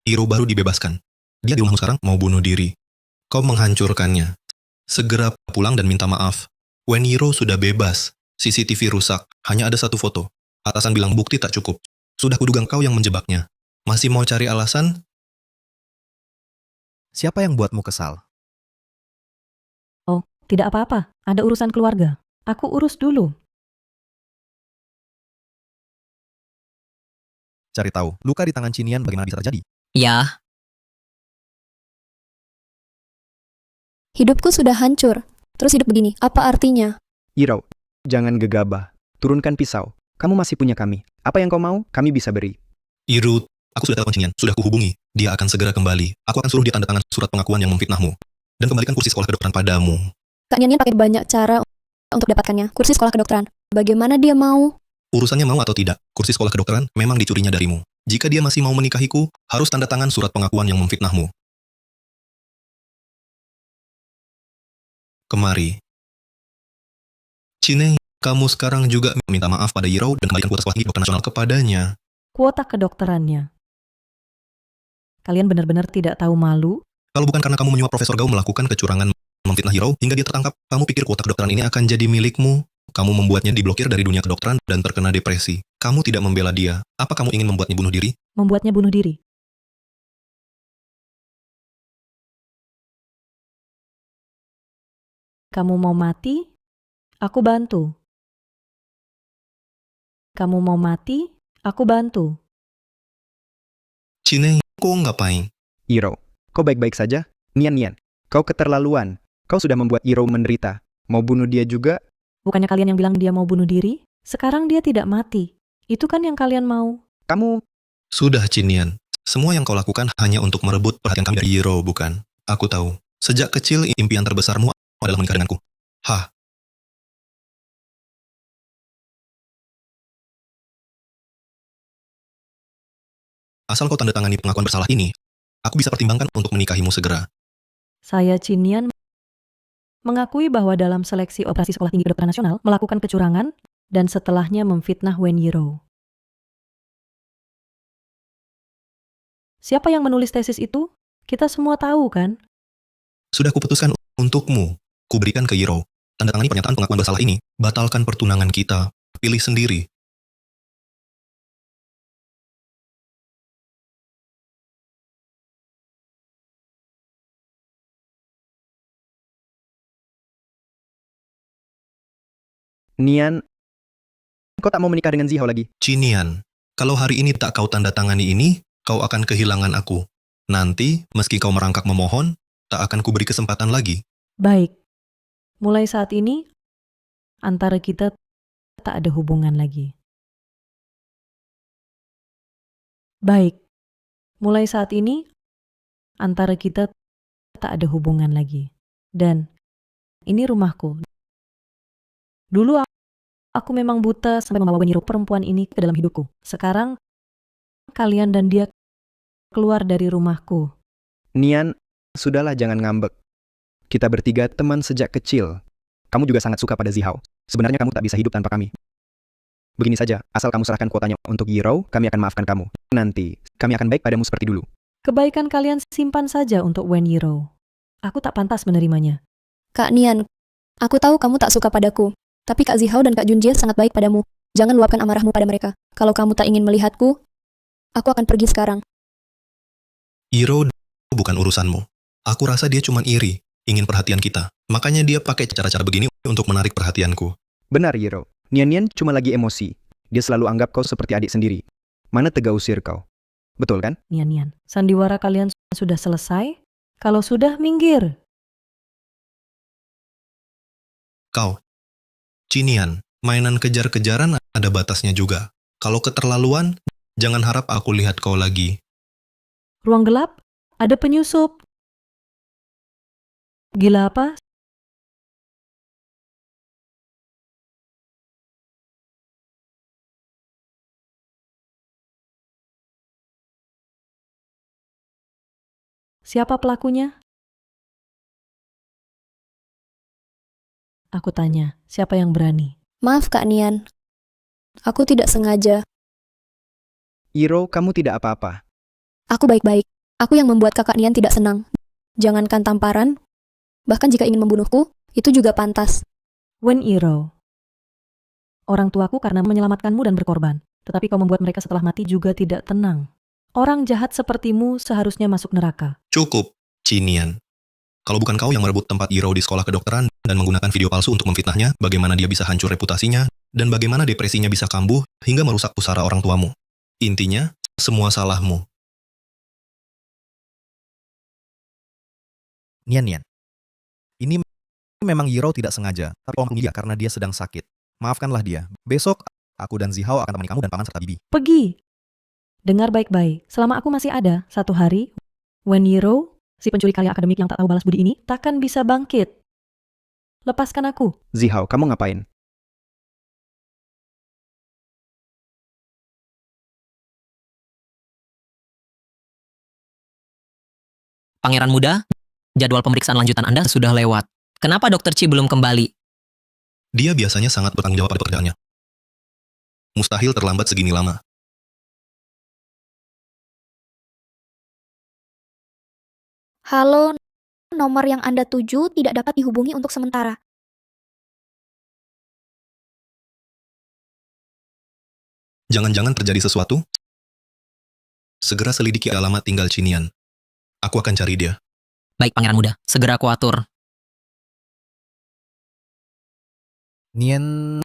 hero baru dibebaskan. Dia di rumahmu sekarang mau bunuh diri. Kau menghancurkannya. Segera pulang dan minta maaf. Wenhiro sudah bebas. CCTV rusak. Hanya ada satu foto. Atasan bilang bukti tak cukup. Sudah kuduga kau yang menjebaknya. Masih mau cari alasan? siapa yang buatmu kesal? Oh, tidak apa-apa. Ada urusan keluarga. Aku urus dulu. Cari tahu, luka di tangan Cinian bagaimana bisa terjadi? Ya, Hidupku sudah hancur. Terus hidup begini, apa artinya? Hiro, jangan gegabah. Turunkan pisau. Kamu masih punya kami. Apa yang kau mau, kami bisa beri. Irut, aku sudah telepon Cinian. Sudah kuhubungi. Dia akan segera kembali. Aku akan suruh dia tanda tangan surat pengakuan yang memfitnahmu. Dan kembalikan kursi sekolah kedokteran padamu. Kak Nian pakai banyak cara untuk dapatkannya. Kursi sekolah kedokteran. Bagaimana dia mau? Urusannya mau atau tidak, kursi sekolah kedokteran memang dicurinya darimu. Jika dia masih mau menikahiku, harus tanda tangan surat pengakuan yang memfitnahmu. Kemari. Cine, kamu sekarang juga minta maaf pada Yiro dan kembalikan kuota sekolah tinggi dokter nasional kepadanya. Kuota kedokterannya. Kalian benar-benar tidak tahu malu? Kalau bukan karena kamu menyuap Profesor Gao melakukan kecurangan memfitnah Yiro hingga dia tertangkap, kamu pikir kuota kedokteran ini akan jadi milikmu? Kamu membuatnya diblokir dari dunia kedokteran dan terkena depresi. Kamu tidak membela dia. Apa kamu ingin membuatnya bunuh diri? Membuatnya bunuh diri. Kamu mau mati? Aku bantu. Kamu mau mati? Aku bantu. Cine, kok ngapain? Hiro, kau baik-baik saja? Nian, kau keterlaluan. Kau sudah membuat Hiro menderita. Mau bunuh dia juga? Bukannya kalian yang bilang dia mau bunuh diri? Sekarang dia tidak mati. Itu kan yang kalian mau. Kamu... Sudah, Cinian. Semua yang kau lakukan hanya untuk merebut perhatian kami dari Yiro, bukan? Aku tahu. Sejak kecil, impian terbesarmu adalah menikah denganku. Hah? Asal kau tanda tangani pengakuan bersalah ini, aku bisa pertimbangkan untuk menikahimu segera. Saya Cinian mengakui bahwa dalam seleksi operasi sekolah tinggi kedokteran nasional melakukan kecurangan dan setelahnya memfitnah Wenhiro. Siapa yang menulis tesis itu? Kita semua tahu kan? Sudah kuputuskan untukmu. Kuberikan ke Yiro. Tanda tangani pernyataan pengakuan bersalah ini. Batalkan pertunangan kita. Pilih sendiri. Nian, kau tak mau menikah dengan Zihao lagi? Cinian, kalau hari ini tak kau tanda tangani ini, kau akan kehilangan aku. Nanti, meski kau merangkak memohon, tak akan kuberi kesempatan lagi. Baik. Mulai saat ini, antara kita tak ada hubungan lagi. Baik. Mulai saat ini, antara kita tak ada hubungan lagi. Dan ini rumahku. Dulu aku memang buta sampai membawa Wenhiro perempuan ini ke dalam hidupku. Sekarang, kalian dan dia keluar dari rumahku. Nian, sudahlah jangan ngambek. Kita bertiga teman sejak kecil. Kamu juga sangat suka pada Zihao. Sebenarnya kamu tak bisa hidup tanpa kami. Begini saja, asal kamu serahkan kuotanya untuk Yiro, kami akan maafkan kamu. Nanti, kami akan baik padamu seperti dulu. Kebaikan kalian simpan saja untuk Wenhiro. Aku tak pantas menerimanya. Kak Nian, aku tahu kamu tak suka padaku, tapi Kak Zihao dan Kak Junjie sangat baik padamu. Jangan luapkan amarahmu pada mereka. Kalau kamu tak ingin melihatku, aku akan pergi sekarang. Iro bukan urusanmu. Aku rasa dia cuma iri, ingin perhatian kita. Makanya dia pakai cara-cara begini untuk menarik perhatianku. Benar, Yiro. Nian cuma lagi emosi. Dia selalu anggap kau seperti adik sendiri. Mana tega usir kau. Betul kan? Nian, sandiwara kalian sudah selesai? Kalau sudah, minggir. Kau, Cinian, mainan kejar-kejaran ada batasnya juga. Kalau keterlaluan, jangan harap aku lihat kau lagi. Ruang gelap? Ada penyusup. Gila apa? Siapa pelakunya? Aku tanya, siapa yang berani? Maaf Kak Nian, aku tidak sengaja. Iro, kamu tidak apa-apa. Aku baik-baik. Aku yang membuat Kakak Nian tidak senang. Jangankan tamparan, bahkan jika ingin membunuhku, itu juga pantas. Wen Iro. Orang tuaku karena menyelamatkanmu dan berkorban. Tetapi kau membuat mereka setelah mati juga tidak tenang. Orang jahat sepertimu seharusnya masuk neraka. Cukup, Cinian. Kalau bukan kau yang merebut tempat Iro di sekolah kedokteran dan menggunakan video palsu untuk memfitnahnya, bagaimana dia bisa hancur reputasinya, dan bagaimana depresinya bisa kambuh hingga merusak pusara orang tuamu. Intinya, semua salahmu. Nian. Ini memang Yiro tidak sengaja, tapi Om dia karena dia sedang sakit. Maafkanlah dia. Besok, aku dan Zihao akan temani kamu dan Paman serta Bibi. Pergi. Dengar baik-baik, selama aku masih ada, satu hari, Wen Yiro, si pencuri karya akademik yang tak tahu balas budi ini, takkan bisa bangkit. Lepaskan aku. Zihao, kamu ngapain? Pangeran muda, jadwal pemeriksaan lanjutan Anda sudah lewat. Kenapa Dokter Chi belum kembali? Dia biasanya sangat bertanggung jawab pada pekerjaannya. Mustahil terlambat segini lama. Halo, nomor yang Anda tuju tidak dapat dihubungi untuk sementara. Jangan-jangan terjadi sesuatu? Segera selidiki alamat tinggal Cinian. Aku akan cari dia. Baik Pangeran muda, segera aku atur. Nian,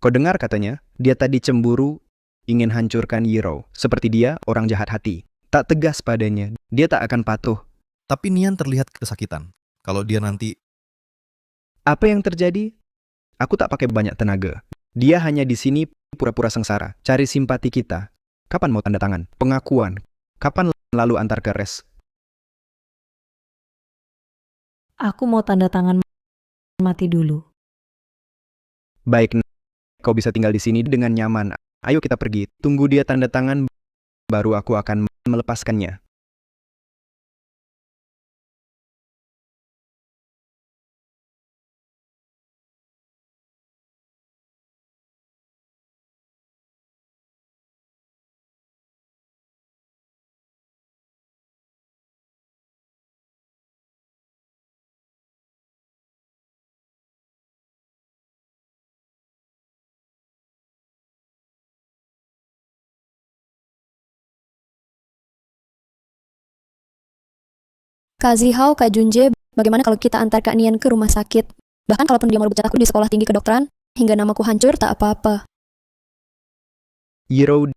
Kau dengar katanya, dia tadi cemburu, ingin hancurkan Yiro. Seperti dia, orang jahat hati. Tak tegas padanya, dia tak akan patuh. tapi Nian terlihat kesakitan. Kalau dia nanti... Apa yang terjadi? Aku tak pakai banyak tenaga. Dia hanya di sini pura-pura sengsara, cari simpati kita. Kapan mau tanda tangan? Pengakuan. Kapan lalu antar ke res? Aku mau tanda tangan mati dulu. Baik, kau bisa tinggal di sini dengan nyaman. Ayo kita pergi. Tunggu dia tanda tangan, baru aku akan melepaskannya. Kak Zihao, Kak Junjie, bagaimana kalau kita antar Kak Nian ke rumah sakit? Bahkan kalaupun dia merebut jatahku di sekolah tinggi kedokteran, hingga namaku hancur tak apa-apa. Yiro,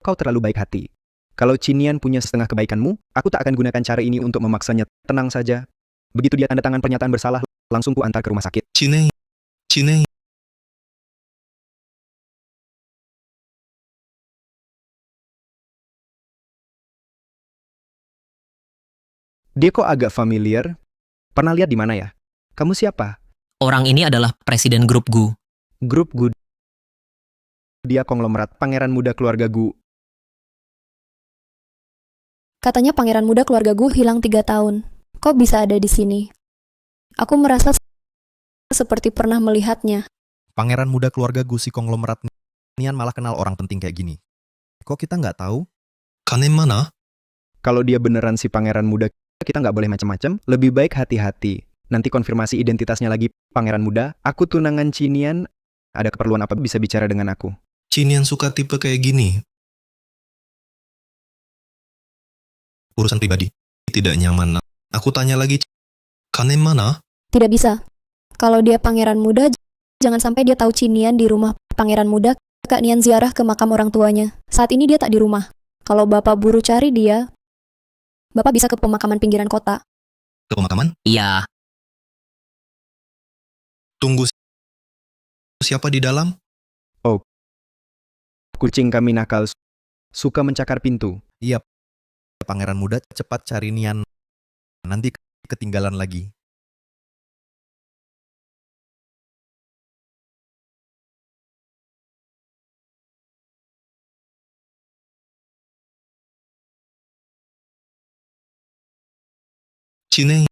kau terlalu baik hati. Kalau Cinian punya setengah kebaikanmu, aku tak akan gunakan cara ini untuk memaksanya. Tenang saja. Begitu dia tanda tangan pernyataan bersalah, langsung ku antar ke rumah sakit. Cine. Dia kok agak familiar? Pernah lihat di mana ya? Kamu siapa? Orang ini adalah Presiden Grup Gu. Grup Gu. Dia konglomerat pangeran muda keluarga Gu. Katanya pangeran muda keluarga Gu hilang 3 tahun. Kok bisa ada di sini? Aku merasa seperti pernah melihatnya. Pangeran muda keluarga Gusi konglomerat Nian malah kenal orang penting kayak gini. Kok kita nggak tahu? Kanem mana? Kalau dia beneran si pangeran muda kita nggak boleh macam-macam. Lebih baik hati-hati. Nanti konfirmasi identitasnya lagi, Pangeran Muda. Aku tunangan Cinian. Ada keperluan apa bisa bicara dengan aku? Cinian suka tipe kayak gini. Urusan pribadi. Tidak nyaman. Aku tanya lagi, Kanen mana? Tidak bisa. Kalau dia Pangeran Muda, jangan sampai dia tahu Cinian di rumah Pangeran Muda. Kak Nian ziarah ke makam orang tuanya. Saat ini dia tak di rumah. Kalau Bapak buru cari dia, Bapak bisa ke pemakaman pinggiran kota. Ke pemakaman? Iya. Tunggu, siapa di dalam? Oh, kucing kami nakal. Suka mencakar pintu. Iya, Pangeran Muda, cepat cari Nian. Nanti ketinggalan lagi. Cine.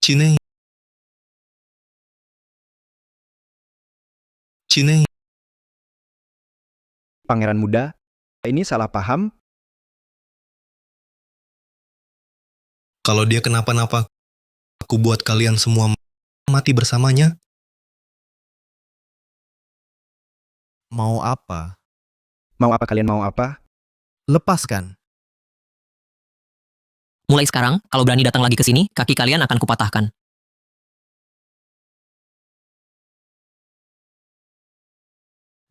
Cine. Cine. Pangeran Muda, ini salah paham. Kalau dia kenapa-napa, aku buat kalian semua mati bersamanya. Mau apa? Mau apa kalian mau apa? Lepaskan. Mulai sekarang, kalau berani datang lagi ke sini, kaki kalian akan kupatahkan.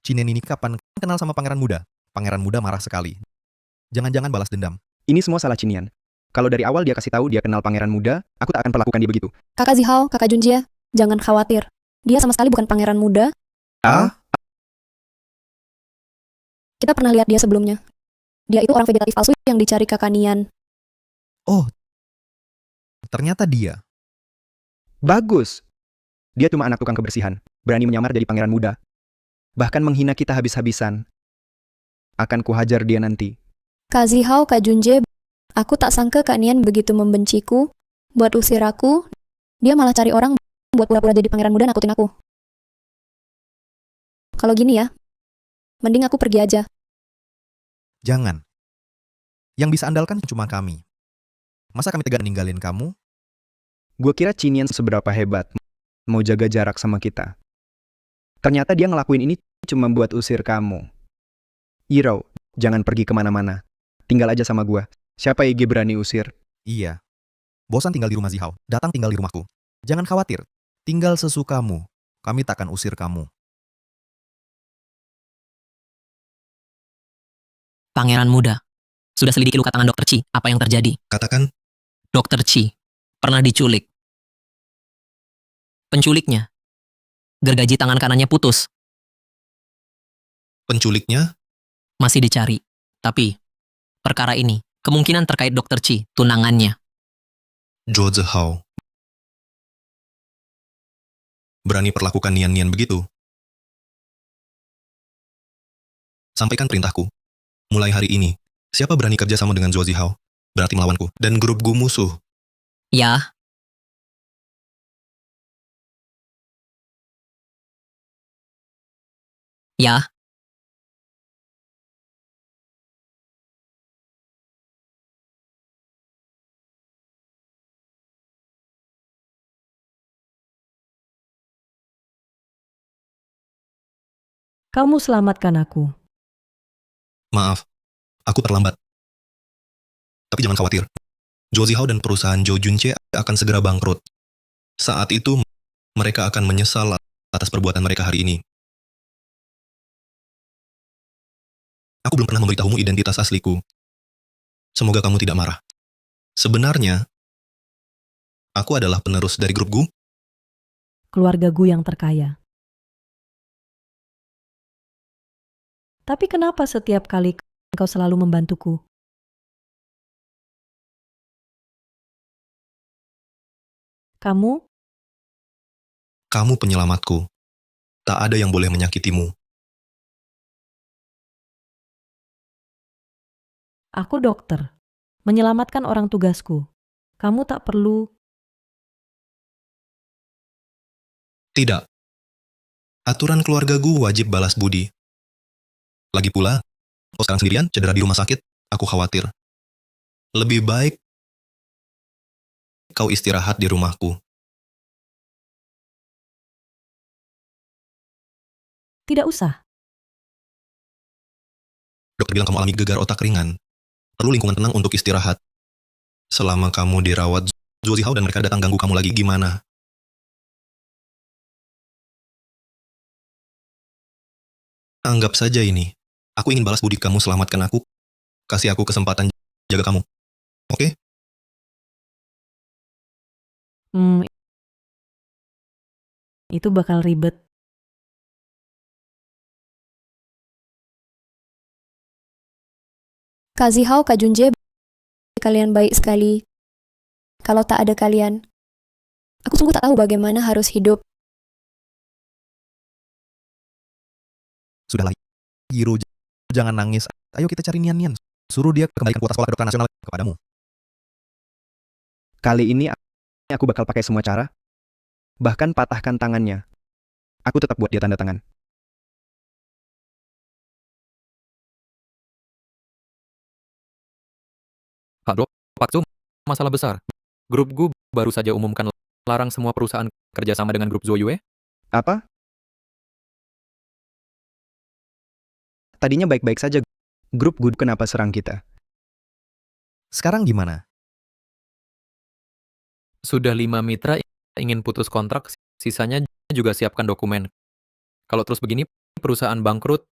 Cinian ini kapan kenal sama Pangeran Muda? Pangeran Muda marah sekali. Jangan-jangan balas dendam. Ini semua salah Cinian. Kalau dari awal dia kasih tahu dia kenal Pangeran Muda, aku tak akan perlakukan dia begitu. Kakak Zihao, Kakak Junjie, jangan khawatir. Dia sama sekali bukan Pangeran Muda. Kita pernah lihat dia sebelumnya. Dia itu orang vegetatif palsu yang dicari Kakak Nian. Oh, ternyata dia. Bagus. Dia cuma anak tukang kebersihan, berani menyamar jadi Pangeran Muda. Bahkan menghina kita habis-habisan. Akan kuhajar dia nanti. Kak Zihao, Kak Junjie, aku tak sangka Kak Nian begitu membenciku, buat usir aku. Dia malah cari orang buat pura-pura jadi Pangeran Muda nakutin aku. Kalau gini ya, mending aku pergi aja. Jangan. Yang bisa andalkan cuma kami. Masa kami tega ninggalin kamu? Gue kira Cinian seberapa hebat, mau jaga jarak sama kita. Ternyata dia ngelakuin ini cuma buat usir kamu. Yiro, jangan pergi kemana-mana. Tinggal aja sama gue. Siapa Ige berani usir? Iya. Bosan tinggal di rumah Zihao, datang tinggal di rumahku. Jangan khawatir, tinggal sesukamu. Kami takkan usir kamu. Pangeran Muda. Sudah selidiki luka tangan Dr. Chi. Apa yang terjadi? Katakan, Dr. Chi pernah diculik. Penculiknya. Gergaji tangan kanannya putus. penculiknya? Masih dicari. Tapi, perkara ini kemungkinan terkait Dr. Chi, tunangannya. Zhuo Zihao. Berani perlakukan Nian-Nian begitu? Sampaikan perintahku. Mulai hari ini, siapa berani kerja sama dengan Zhuo Zihao, berarti melawanku, dan grup Gu musuh. Ya, ya, Kamu selamatkan aku. Maaf, aku terlambat. Tapi jangan khawatir. Zhou Zihao dan perusahaan Zhou Junche akan segera bangkrut. Saat itu, mereka akan menyesal atas perbuatan mereka hari ini. Aku belum pernah memberitahumu identitas asliku. Semoga kamu tidak marah. Sebenarnya, aku adalah penerus dari grup Gu. Keluarga Gu yang terkaya. Tapi kenapa setiap kali kau selalu membantuku? Kamu? Kamu penyelamatku. Tak ada yang boleh menyakitimu. Aku dokter. Menyelamatkan orang tugasku. Kamu tak perlu. Tidak. Aturan keluarga gue wajib balas budi. Lagi pula, kau sekarang sendirian, cedera di rumah sakit, aku khawatir. Lebih baik kau istirahat di rumahku. Tidak usah. Dokter bilang kamu alami gegar otak ringan. Perlu lingkungan tenang untuk istirahat. Selama kamu dirawat, Zhuo Zihao dan mereka datang ganggu kamu lagi, gimana? Anggap saja ini. Aku ingin balas budi kamu, selamatkan aku. Kasih aku kesempatan jaga kamu. Oke? Itu bakal ribet. Kak Zihao, Kak Junje, kalian baik sekali. Kalau tak ada kalian, aku sungguh tak tahu bagaimana harus hidup. Sudahlah, Yiro, jangan nangis. Ayo kita cari Nian. Suruh dia kembalikan kuota sekolah kedokteran nasional kepadamu. Kali ini aku bakal pakai semua cara. Bahkan patahkan tangannya. Aku tetap buat dia tanda tangan. Pak Dok, Pak Zum, masalah besar. Grup GU baru saja umumkan larang semua perusahaan kerjasama dengan grup Zoyue. Apa? Tadinya baik-baik saja. Grup GU kenapa serang kita? Sekarang gimana? Sudah 5 mitra ingin putus kontrak, sisanya juga siapkan dokumen. Kalau terus begini, perusahaan bangkrut.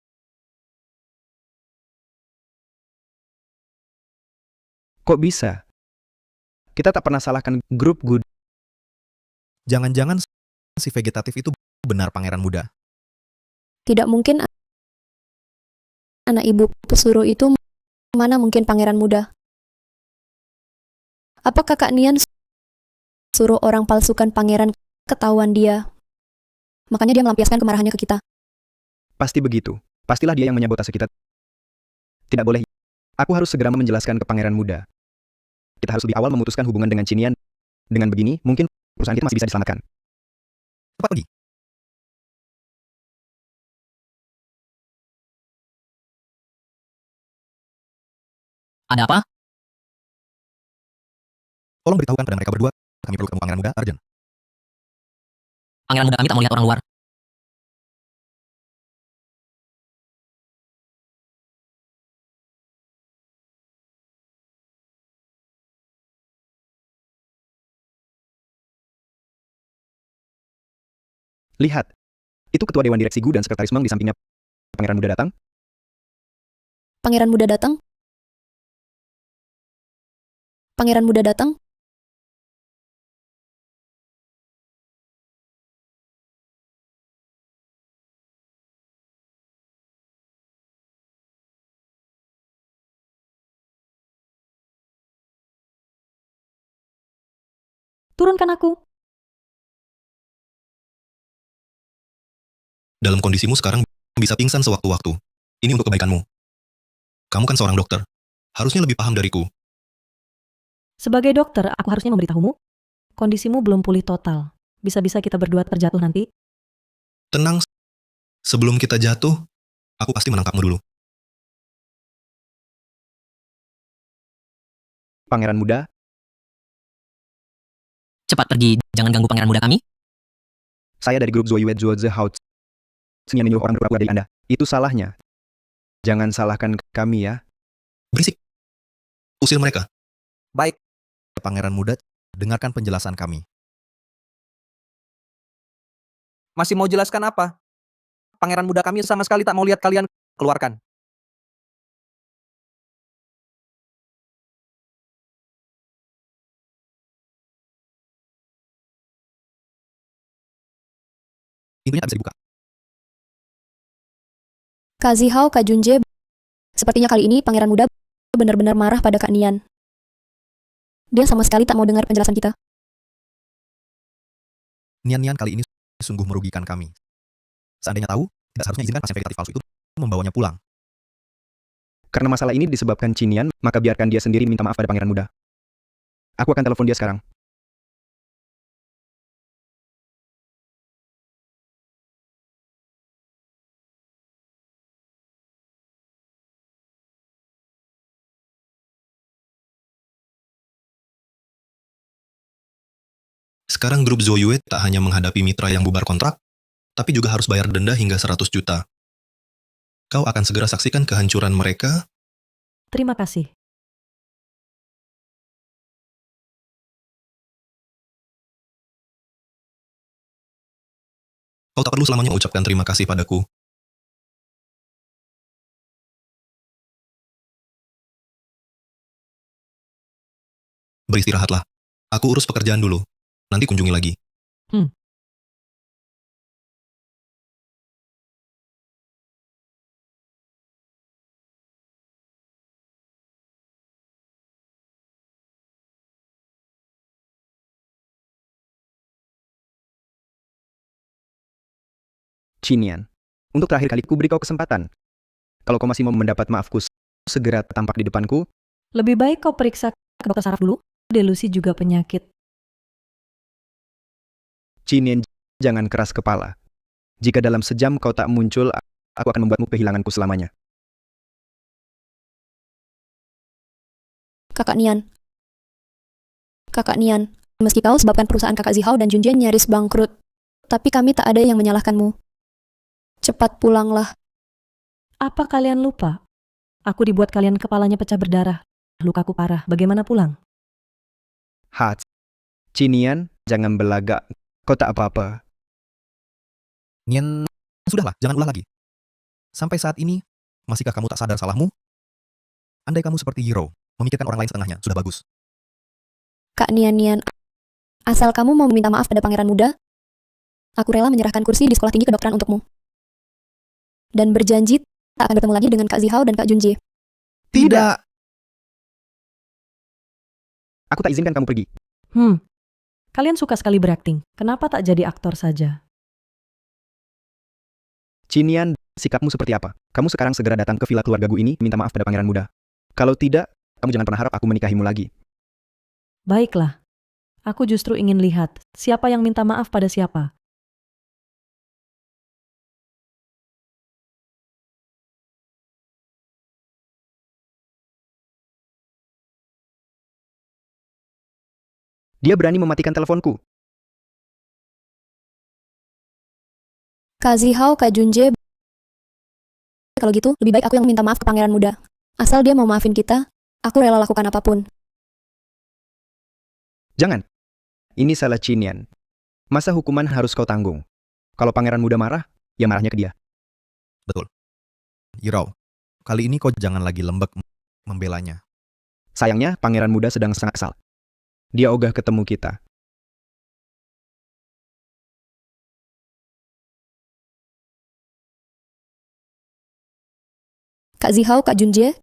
Kok bisa? Kita tak pernah salahkan grup GU. Jangan-jangan si vegetatif itu benar pangeran muda. Tidak mungkin anak ibu pesuruh itu, mana mungkin pangeran muda. Apa kakak Nian suruh orang palsukan pangeran, ketahuan dia? Makanya dia melampiaskan kemarahannya ke kita. Pasti begitu. Pastilah dia yang menyabotase kita. Tidak boleh. Aku harus segera menjelaskan ke pangeran muda. Kita harus lebih awal memutuskan hubungan dengan Cinian. Dengan begini, mungkin perusahaan kita masih bisa diselamatkan. Cepat pergi. Ada apa? Tolong beritahukan pada mereka berdua, kami perlu ketemu pangeran muda, Arjen. Pangeran muda kami tak mau lihat orang luar. Lihat. Itu ketua dewan direksi GU dan sekretaris Mang di sampingnya. Pangeran muda datang. Pangeran muda datang? Pangeran muda datang? Turunkan aku. Dalam kondisimu sekarang bisa pingsan sewaktu-waktu. Ini untuk kebaikanmu. Kamu kan seorang dokter. Harusnya lebih paham dariku. Sebagai dokter, aku harusnya memberitahumu. Kondisimu belum pulih total. Bisa-bisa kita berdua terjatuh nanti. Tenang. Sebelum kita jatuh, aku pasti menangkapmu dulu. Pangeran muda, Cepat pergi, jangan ganggu pangeran muda kami. saya dari grup Zoyue Zhuo Zihao. Sengaja menyuruh orang berpura-pura dari Anda. Itu salahnya. Jangan salahkan kami ya. Berisik. Usir mereka. Baik. Pangeran muda, dengarkan penjelasan kami. Masih mau jelaskan apa? Pangeran muda kami sama sekali tak mau lihat kalian keluarkan. Pintunya tak bisa dibuka. Kak Zihao, Kak Junje, sepertinya kali ini pangeran muda benar-benar marah pada Kak Nian. Dia sama sekali tak mau dengar penjelasan kita. Nian kali ini sungguh merugikan kami. Seandainya tahu, tidak seharusnya izinkan pasien vegetatif palsu itu membawanya pulang. Karena masalah ini disebabkan Cinian, maka biarkan dia sendiri minta maaf pada pangeran muda. Aku akan telepon dia sekarang. Sekarang grup Zoyue tak hanya menghadapi mitra yang bubar kontrak, tapi juga harus bayar denda hingga 100 juta. Kau akan segera saksikan kehancuran mereka. Terima kasih. Kau tak perlu selamanya mengucapkan terima kasih padaku. Beristirahatlah. Aku urus pekerjaan dulu. Nanti kunjungi lagi. Cinian, untuk terakhir kali ku beri kau kesempatan. Kalau kau masih mau mendapat maafku, segera tampak di depanku. Lebih baik kau periksa ke dokter saraf dulu. Delusi juga penyakit. Cinian, jangan keras kepala. Jika dalam sejam kau tak muncul, aku akan membuatmu kehilanganku selamanya. Kakak Nian. Kakak Nian, meski kau sebabkan perusahaan kakak Zihao dan Junjian nyaris bangkrut, tapi kami tak ada yang menyalahkanmu. Cepat pulanglah. Apa kalian lupa? Aku dibuat kalian kepalanya pecah berdarah. Lukaku parah. Bagaimana pulang? Cinian, jangan belagak. Kau tak apa-apa. Nian, sudahlah, jangan ulah lagi. Sampai saat ini, masihkah kamu tak sadar salahmu? Andai kamu seperti Yiro, memikirkan orang lain setengahnya, sudah bagus. Kak Nian, asal kamu mau meminta maaf pada pangeran muda, aku rela menyerahkan kursi di sekolah tinggi kedokteran untukmu. Dan berjanji tak akan bertemu lagi dengan Kak Zihao dan Kak Junjie. Tidak! Aku tak izinkan kamu pergi. Kalian suka sekali berakting. Kenapa tak jadi aktor saja? Cinian, sikapmu seperti apa? Kamu sekarang segera datang ke villa keluarga Gu ini minta maaf pada pangeran muda. Kalau tidak, kamu jangan pernah harap aku menikahimu lagi. Baiklah. Aku justru ingin lihat siapa yang minta maaf pada siapa. Dia berani mematikan teleponku. Kak Zihao, Kak Junjie, kalau gitu lebih baik aku yang minta maaf ke pangeran muda. Asal dia mau maafin kita, aku rela lakukan apapun. Jangan. Ini salah Cinian. Masa hukuman harus kau tanggung? Kalau pangeran muda marah, ya marahnya ke dia. Betul. Yiro, kali ini kau jangan lagi lembek membelanya. Sayangnya, pangeran muda sedang sangat kesal. Dia ogah ketemu kita. Kak Zihao, Kak Junjie,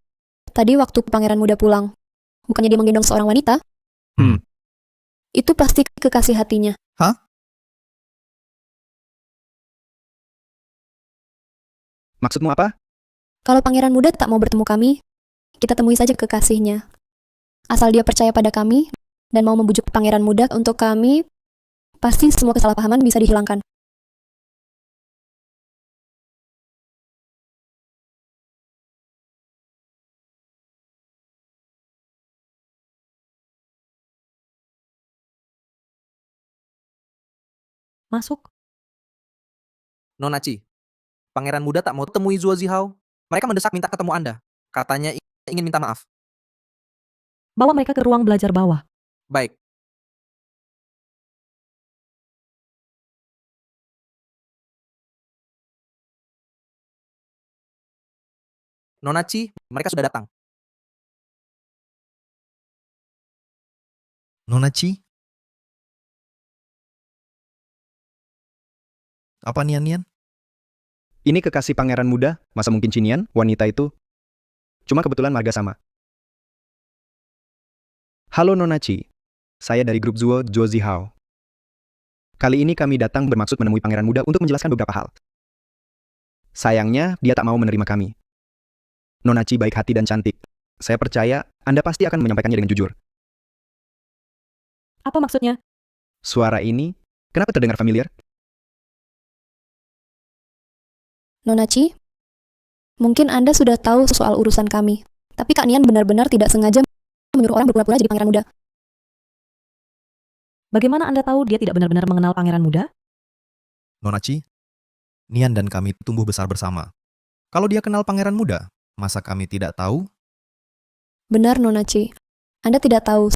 tadi waktu pangeran muda pulang, bukannya dia menggendong seorang wanita? Itu pasti kekasih hatinya. Hah? Maksudmu apa? Kalau pangeran muda tak mau bertemu kami, kita temui saja kekasihnya. Asal dia percaya pada kami, dan mau membujuk pangeran muda untuk kami, pasti semua kesalahpahaman bisa dihilangkan. Masuk. Nonachi, pangeran muda tak mau temui Zuo Zihao. Mereka mendesak minta ketemu Anda. Katanya ingin minta maaf. Bawa mereka ke ruang belajar bawah. Baik. Nonachi, mereka sudah datang. Nonachi? Apa Nian? Ini kekasih pangeran muda, masa mungkin Cinian, wanita itu? Cuma kebetulan marga sama. Halo Nonachi, saya dari grup Zuo Zihao. Kali ini kami datang bermaksud menemui pangeran muda untuk menjelaskan beberapa hal. Sayangnya, dia tak mau menerima kami. Nonachi baik hati dan cantik. Saya percaya Anda pasti akan menyampaikannya dengan jujur. Apa maksudnya? Suara ini, kenapa terdengar familiar? Nonachi, mungkin Anda sudah tahu soal urusan kami, tapi Kak Nian benar-benar tidak sengaja menyuruh orang berpura-pura jadi pangeran muda. Bagaimana Anda tahu dia tidak benar-benar mengenal pangeran muda? Nona Chi, Nian dan kami tumbuh besar bersama. Kalau dia kenal pangeran muda, masa kami tidak tahu? Benar, Nona Chi. Anda tidak tahu.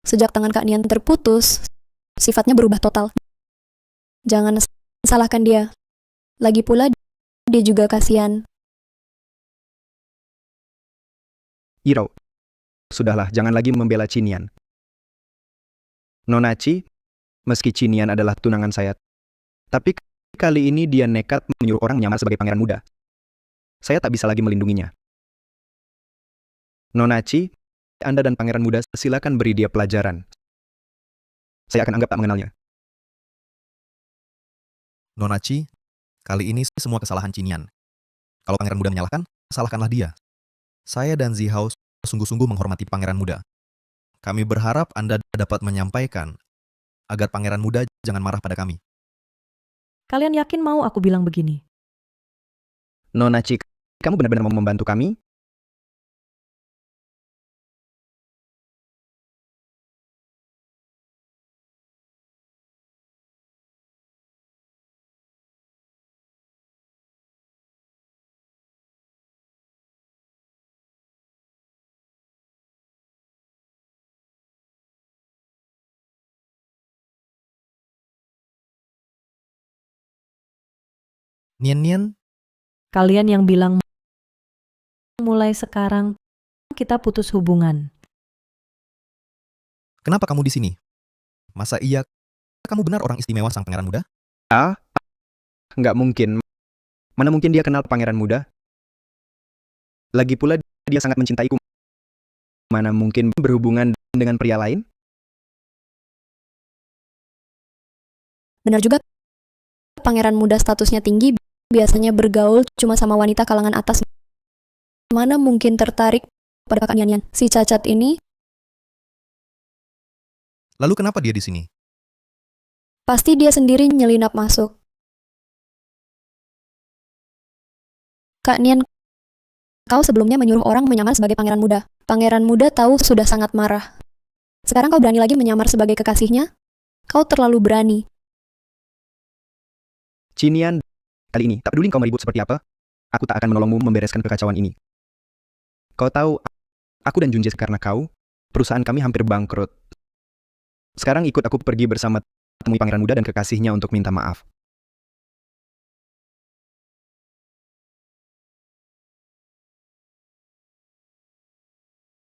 Sejak tangan Kak Nian terputus, sifatnya berubah total. Jangan salahkan dia. Lagi pula, dia juga kasihan. Yiro, sudahlah, jangan lagi membela Cinian. Nona Chi, meski Cinian adalah tunangan saya, tapi kali ini dia nekat menyuruh orang menyamar sebagai pangeran muda. Saya tak bisa lagi melindunginya. Nona Chi, Anda dan pangeran muda silakan beri dia pelajaran. Saya akan anggap tak mengenalnya. Nona Chi, kali ini semua kesalahan Cinian. Kalau pangeran muda menyalahkan, salahkanlah dia. Saya dan Zihao sungguh-sungguh menghormati pangeran muda. Kami berharap Anda dapat menyampaikan agar pangeran muda jangan marah pada kami. Kalian yakin mau aku bilang begini? Nona Chi, kamu benar-benar mau membantu kami? Nian-Nian, Kalian yang bilang mulai sekarang kita putus hubungan. kenapa kamu di sini? Masa iya kamu benar orang istimewa sang pangeran muda? Ah, nggak mungkin. Mana mungkin dia kenal pangeran muda? Lagi pula dia sangat mencintaiku. Mana mungkin berhubungan dengan pria lain? Benar juga, pangeran muda statusnya tinggi, biasanya bergaul cuma sama wanita kalangan atas. Mana mungkin tertarik pada Kak Nian, si cacat ini? Lalu kenapa dia di sini? Pasti dia sendiri nyelinap masuk. Kak Nian, kau sebelumnya menyuruh orang menyamar sebagai pangeran muda. Pangeran muda tahu sudah sangat marah. Sekarang kau berani lagi menyamar sebagai kekasihnya? Kau terlalu berani. Cinian, kali ini, tak peduli kau meribut seperti apa, aku tak akan menolongmu membereskan kekacauan ini. Kau tahu, aku dan Junje karena kau, perusahaan kami hampir bangkrut. Sekarang ikut aku pergi bersama temui pangeran muda dan kekasihnya untuk minta maaf.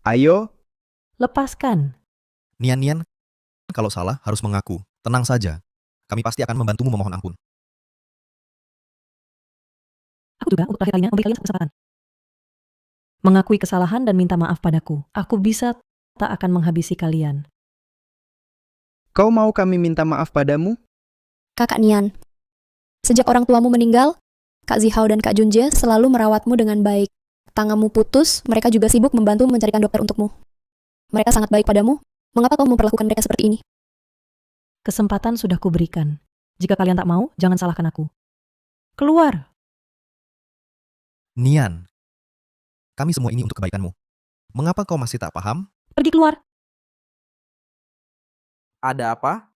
Ayo. Lepaskan. Nian-Nian, kalau salah harus mengaku. Tenang saja. Kami pasti akan membantumu memohon ampun. Aku juga untuk terakhir kalinya memberi kalian satu kesempatan. Mengakui kesalahan dan minta maaf padaku. Aku bisa tak akan menghabisi kalian. Kau mau kami minta maaf padamu? Kakak Nian, sejak orang tuamu meninggal, Kak Zihao dan Kak Junje selalu merawatmu dengan baik. Tanganmu putus, mereka juga sibuk membantu mencarikan dokter untukmu. Mereka sangat baik padamu. Mengapa kau memperlakukan mereka seperti ini? Kesempatan sudah kuberikan. Jika kalian tak mau, jangan salahkan aku. Keluar! Nian, kami semua ini untuk kebaikanmu. Mengapa kau masih tak paham? Pergi keluar! Ada apa?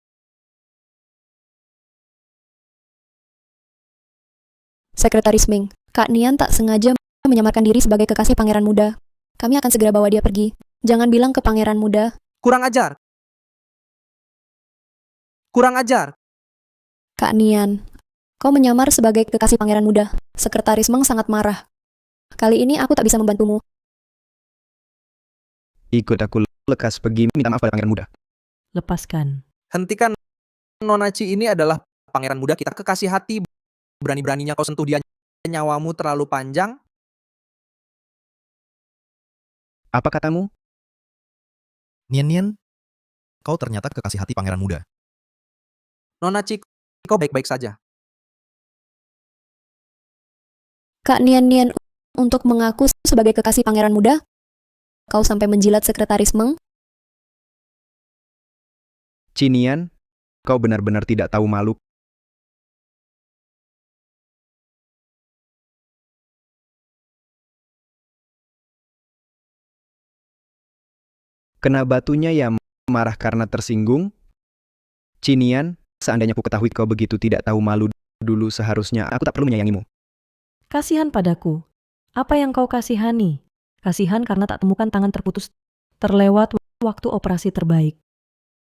Sekretaris Ming, Kak Nian tak sengaja menyamarkan diri sebagai kekasih pangeran muda. Kami akan segera bawa dia pergi. Jangan bilang ke pangeran muda. Kurang ajar. Kurang ajar. Kak Nian, kau menyamar sebagai kekasih pangeran muda. Sekretaris Meng sangat marah. Kali ini aku tak bisa membantumu. Ikut aku, lekas pergi minta maaf pada pangeran muda. Lepaskan. Hentikan. Nona Chi ini adalah pangeran muda kita, kekasih hati. Berani-beraninya kau sentuh dia. Nyawamu terlalu panjang. Apa katamu? Nian-Nian, kau ternyata kekasih hati pangeran muda. Nona Chi, kau baik-baik saja. Kak Nian, untuk mengaku sebagai kekasih pangeran muda, kau sampai menjilat sekretaris Meng? Cinian, kau benar-benar tidak tahu malu. Kena batunya ya marah karena tersinggung? Cinian, seandainya ku ketahui kau begitu tidak tahu malu dulu, seharusnya aku tak perlu menyayangimu. Kasihan padaku. Apa yang kau kasihani? Kasihan karena tak temukan tangan terputus terlewat waktu operasi terbaik.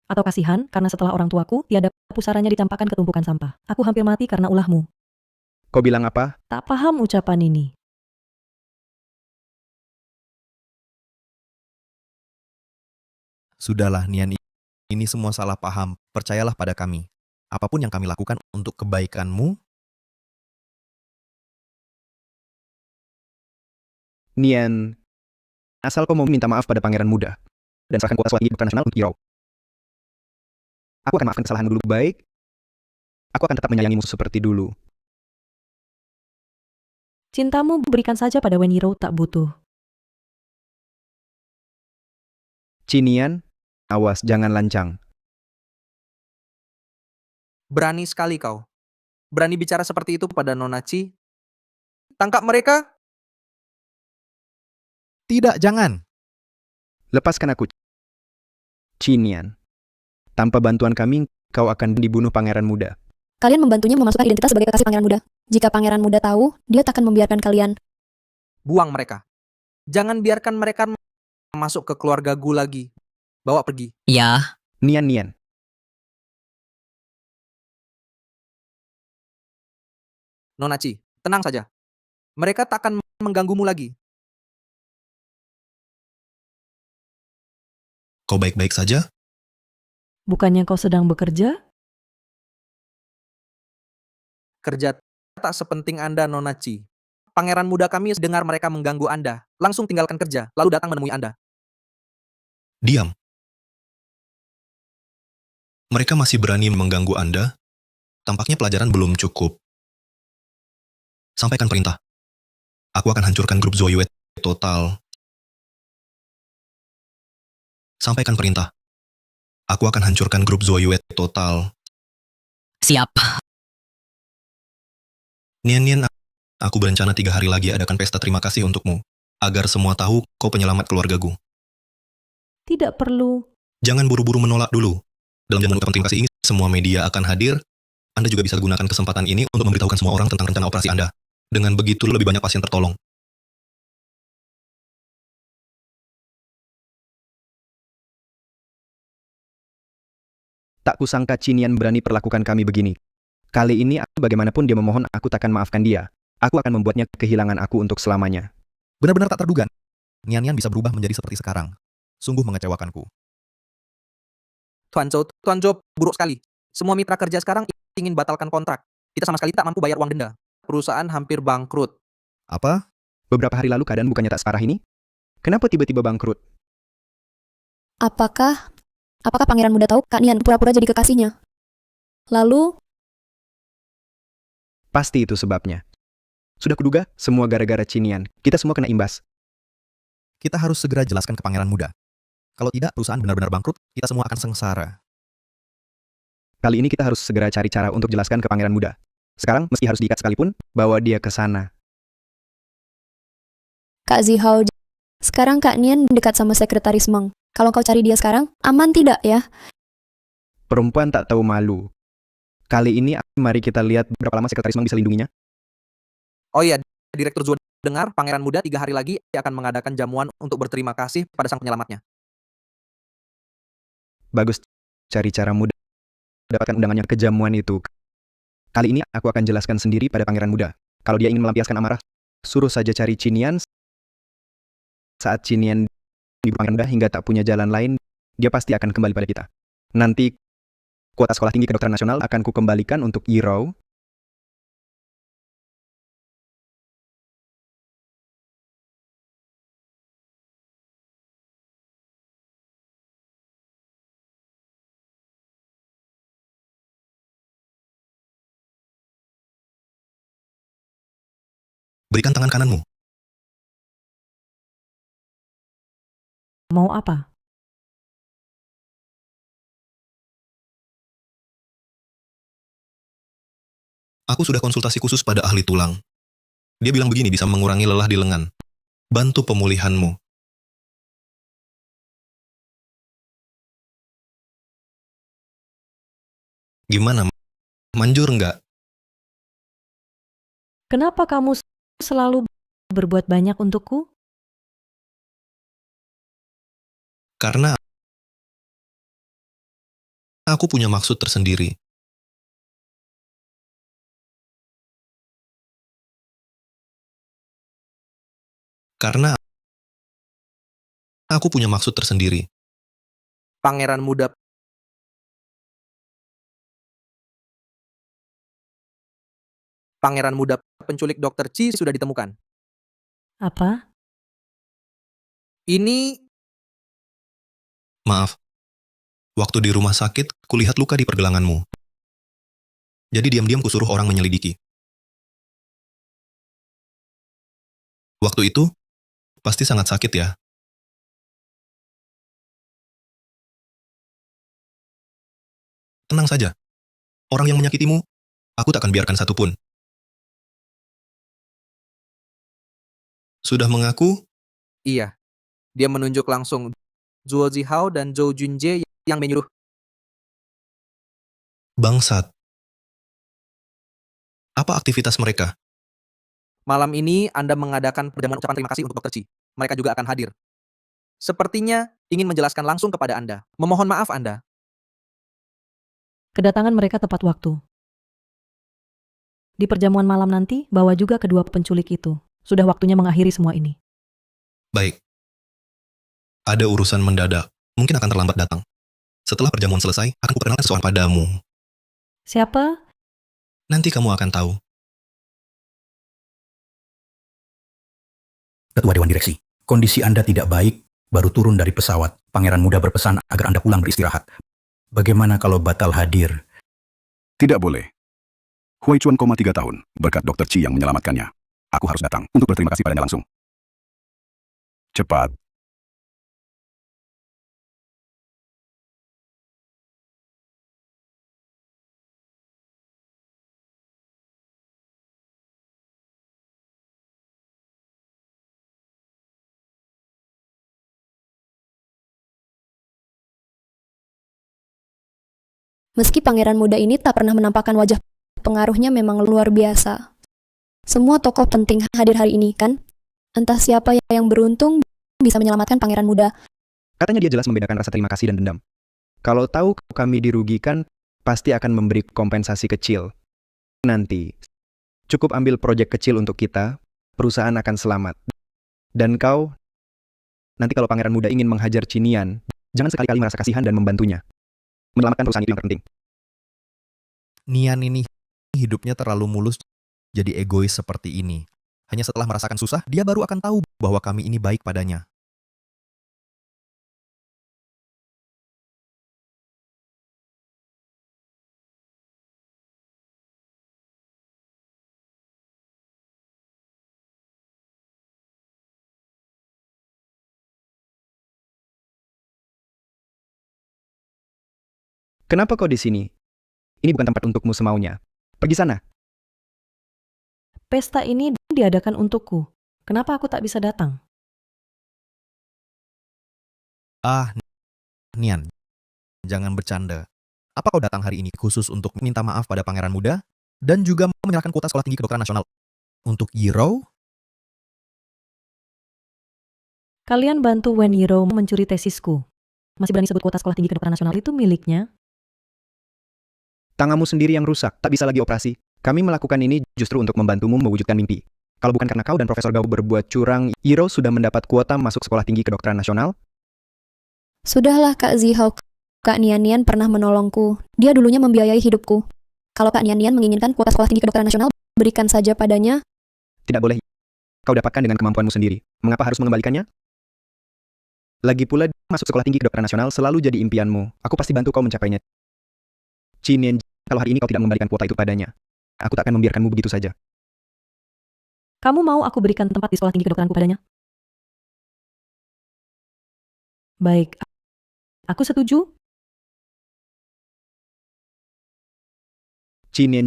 Atau kasihan karena setelah orang tuaku tiada pusaranya ditampakkan ke tumpukan sampah. Aku hampir mati karena ulahmu. Kau bilang apa? Tak paham ucapan ini. Sudahlah, Nian, ini semua salah paham. Percayalah pada kami. Apapun yang kami lakukan untuk kebaikanmu, Nian, asal kau mau minta maaf pada pangeran muda dan serahkan kuota sekolah tinggi kedokteran nasional untuk Yirou. Aku akan maafkan kesalahan dulu, baik? Aku akan tetap menyayangimu seperti dulu. Cintamu berikan saja pada Wen Yirou tak butuh. Cinian, awas jangan lancang. Berani sekali kau. Berani bicara seperti itu pada Nona Ci. Tangkap mereka. tidak, jangan. Lepaskan aku, Cinian. Tanpa bantuan kami, kau akan dibunuh pangeran muda. Kalian membantunya memasukkan identitas sebagai kekasih pangeran muda. Jika pangeran muda tahu, dia tak akan membiarkan kalian. Buang mereka. Jangan biarkan mereka masuk ke keluarga Gu lagi. Bawa pergi. Ya, Nian. Nona Ci, tenang saja. Mereka tak akan mengganggumu lagi. Kau baik-baik saja? Bukannya kau sedang bekerja? Kerja tak sepenting Anda, Nona Ci. Pangeran muda kami dengar mereka mengganggu Anda. Langsung tinggalkan kerja, lalu datang menemui Anda. Diam. Mereka masih berani mengganggu Anda? Tampaknya pelajaran belum cukup. Sampaikan perintah. Aku akan hancurkan grup Zoyue total. Sampaikan perintah. Aku akan hancurkan grup Zoyue total. siap. Nian, aku berencana 3 hari lagi adakan pesta terima kasih untukmu. Agar semua tahu kau penyelamat keluargaku. Tidak perlu. Jangan buru-buru menolak dulu. Dalam jamuan ucapan terima kasih ini, semua media akan hadir. Anda juga bisa gunakan kesempatan ini untuk memberitahukan semua orang tentang rencana operasi Anda. Dengan begitu, lebih banyak pasien tertolong. Tak kusangka Cinian berani perlakukan kami begini. Kali ini, bagaimanapun dia memohon, aku takkan maafkan dia. Aku akan membuatnya kehilangan aku untuk selamanya. Benar-benar tak terduga. Nian bisa berubah menjadi seperti sekarang. Sungguh mengecewakanku. Tuan Zhou, buruk sekali. Semua mitra kerja sekarang ingin batalkan kontrak. Kita sama sekali tak mampu bayar uang denda. Perusahaan hampir bangkrut. Apa? Beberapa hari lalu keadaan bukannya tak separah ini? Kenapa tiba-tiba bangkrut? Apakah pangeran muda tahu Kak Nian pura-pura jadi kekasihnya? Lalu, Pasti itu sebabnya. Sudah kuduga, semua gara-gara Cinian. Kita semua kena imbas. Kita harus segera jelaskan ke pangeran muda. Kalau tidak, perusahaan benar-benar bangkrut, kita semua akan sengsara. Kali ini kita harus segera cari cara untuk jelaskan ke pangeran muda. Sekarang, meski harus diikat sekalipun, bawa dia ke sana. Kak Zihao, sekarang Kak Nian dekat sama sekretaris Meng. Kalau kau cari dia sekarang, aman tidak ya? Perempuan tak tahu malu. Kali ini, mari kita lihat berapa lama sekretaris Meng bisa lindunginya. Oh iya, Direktur Zuo dengar pangeran muda 3 hari lagi akan mengadakan jamuan untuk berterima kasih pada sang penyelamatnya. Bagus, cari cara mudah dapatkan undangannya ke jamuan itu. Kali ini aku akan jelaskan sendiri pada pangeran muda. Kalau dia ingin melampiaskan amarah, suruh saja cari Cinian. Saat Cinian di pangeran muda hingga tak punya jalan lain, dia pasti akan kembali pada kita. Nanti, kuota sekolah tinggi kedokteran nasional akan kukembalikan untuk Yirou. Berikan tangan kananmu. Mau apa? Aku sudah konsultasi khusus pada ahli tulang. Dia bilang begini bisa mengurangi lelah di lengan. Bantu pemulihanmu. Gimana? Manjur nggak? Kenapa kamu selalu berbuat banyak untukku? Karena aku punya maksud tersendiri. Karena aku punya maksud tersendiri. Pangeran muda penculik Dr. Chi sudah ditemukan. Apa? Ini Maaf, waktu di rumah sakit, kulihat luka di pergelanganmu. Jadi diam-diam kusuruh orang menyelidiki. Waktu itu, pasti sangat sakit ya. Tenang saja. Orang yang menyakitimu, aku tak akan biarkan satupun. Sudah mengaku? iya. Dia menunjuk langsung Zhuo Zihao dan Zhou Junjie yang menyuruh. Bangsat. Apa aktivitas mereka? Malam ini Anda mengadakan perjamuan ucapan terima kasih untuk Dr. Chi. Mereka juga akan hadir. Sepertinya ingin menjelaskan langsung kepada Anda. Memohon maaf Anda. Kedatangan mereka tepat waktu. Di perjamuan malam nanti, bawa juga kedua penculik itu. Sudah waktunya mengakhiri semua ini. Baik. Ada urusan mendadak. Mungkin akan terlambat datang. Setelah perjamuan selesai, akan kuperkenalkan seseorang padamu. Siapa? Nanti kamu akan tahu. Ketua Dewan Direksi, kondisi Anda tidak baik, baru turun dari pesawat. Pangeran Muda berpesan agar Anda pulang beristirahat. Bagaimana kalau batal hadir? Tidak boleh. Hui Chuan, 3 tahun, berkat Dr. Chi yang menyelamatkannya. Aku harus datang untuk berterima kasih padanya langsung. Cepat. Meski pangeran muda ini tak pernah menampakkan wajah, pengaruhnya memang luar biasa. Semua tokoh penting hadir hari ini, kan? Entah siapa yang beruntung bisa menyelamatkan pangeran muda. Katanya dia jelas membedakan rasa terima kasih dan dendam. Kalau tahu kami dirugikan, pasti akan memberi kompensasi kecil. Nanti, cukup ambil proyek kecil untuk kita, perusahaan akan selamat. Dan kau, nanti kalau pangeran muda ingin menghajar Cinian, jangan sekali-kali merasa kasihan dan membantunya. Menyelamatkan perusahaan itu yang terpenting. Nian ini hidupnya terlalu mulus jadi egois seperti ini. Hanya setelah merasakan susah, dia baru akan tahu bahwa kami ini baik padanya. Kenapa kau di sini? Ini bukan tempat untukmu semaunya. Pergi sana. Pesta ini diadakan untukku. Kenapa aku tak bisa datang? Ah, Nian, jangan bercanda. Apa kau datang hari ini khusus untuk minta maaf pada pangeran muda? Dan juga menyerahkan kuota sekolah tinggi kedokteran nasional untuk Yiro? Kalian bantu Wen Yiro mencuri tesisku. Masih berani sebut kuota sekolah tinggi kedokteran nasional itu miliknya? Tanganmu sendiri yang rusak, tak bisa lagi operasi. Kami melakukan ini justru untuk membantumu mewujudkan mimpi. Kalau bukan karena kau dan Profesor Gao berbuat curang, Yiro sudah mendapat kuota masuk sekolah tinggi kedokteran nasional. Sudahlah Kak Zihao, Kak Nian pernah menolongku. Dia dulunya membiayai hidupku. Kalau Kak Nian menginginkan kuota sekolah tinggi kedokteran nasional, berikan saja padanya. Tidak boleh. Kau dapatkan dengan kemampuanmu sendiri. Mengapa harus mengembalikannya? Lagi pula, masuk sekolah tinggi kedokteran nasional selalu jadi impianmu. Aku pasti bantu kau mencapainya. Cinian, kalau hari ini kau tidak memberikan kuota itu padanya, aku tak akan membiarkanmu begitu saja. Kamu mau aku berikan tempat di sekolah tinggi kedokteranku padanya? Baik, aku setuju. Cinian,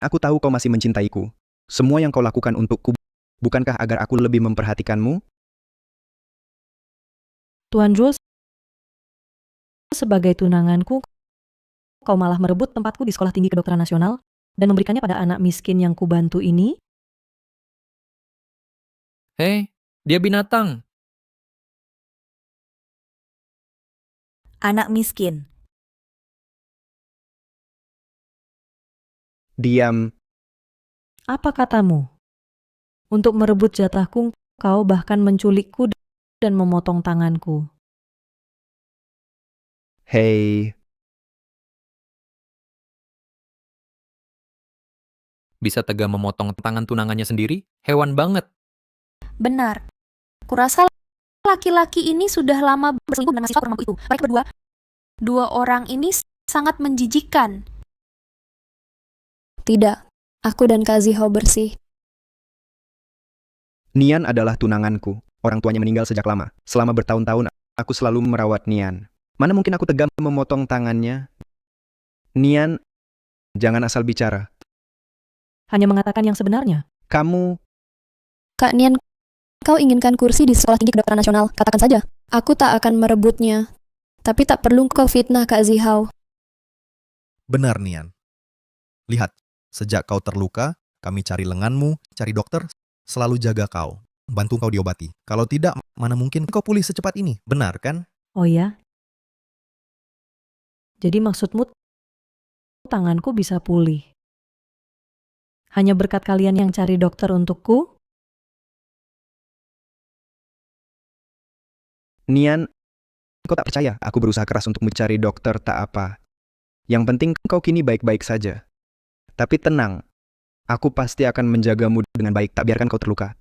aku tahu kau masih mencintaiku. Semua yang kau lakukan untukku, bukankah agar aku lebih memperhatikanmu? Tuan Zhuo sebagai tunanganku, kau malah merebut tempatku di Sekolah Tinggi Kedokteran Nasional dan memberikannya pada anak miskin yang kubantu ini? Hei, dia binatang. Anak miskin. Diam. Apa katamu? Untuk merebut jatahku, kau bahkan menculikku dan memotong tanganku. Hei, Bisa tega memotong tangan tunangannya sendiri? Hewan banget. Benar. Kurasa laki-laki ini sudah lama berselingkuh dengan mahasiswa kurang mampu itu. Mereka berdua, dua orang ini sangat menjijikan. Tidak, aku dan Kak Zihao bersih. Nian adalah tunanganku. Orang tuanya meninggal sejak lama. Selama bertahun-tahun, aku selalu merawat Nian. Mana mungkin aku tega memotong tangannya? Nian, jangan asal bicara. Hanya mengatakan yang sebenarnya. Kamu, Kak Nian, kau inginkan kursi di Sekolah Tinggi Kedokteran Nasional? Katakan saja. Aku tak akan merebutnya. Tapi tak perlu kau fitnah Kak Zihao. Benar, Nian. Lihat, sejak kau terluka, kami cari lenganmu, cari dokter, selalu jaga kau, bantu kau diobati. Kalau tidak, mana mungkin kau pulih secepat ini, benar kan? Oh ya? Jadi maksudmu tanganku bisa pulih? Hanya berkat kalian yang cari dokter untukku? Nian, kau tak percaya aku berusaha keras untuk mencari dokter tak apa. Yang penting kau kini baik-baik saja. Tapi tenang, aku pasti akan menjagamu dengan baik, tak biarkan kau terluka.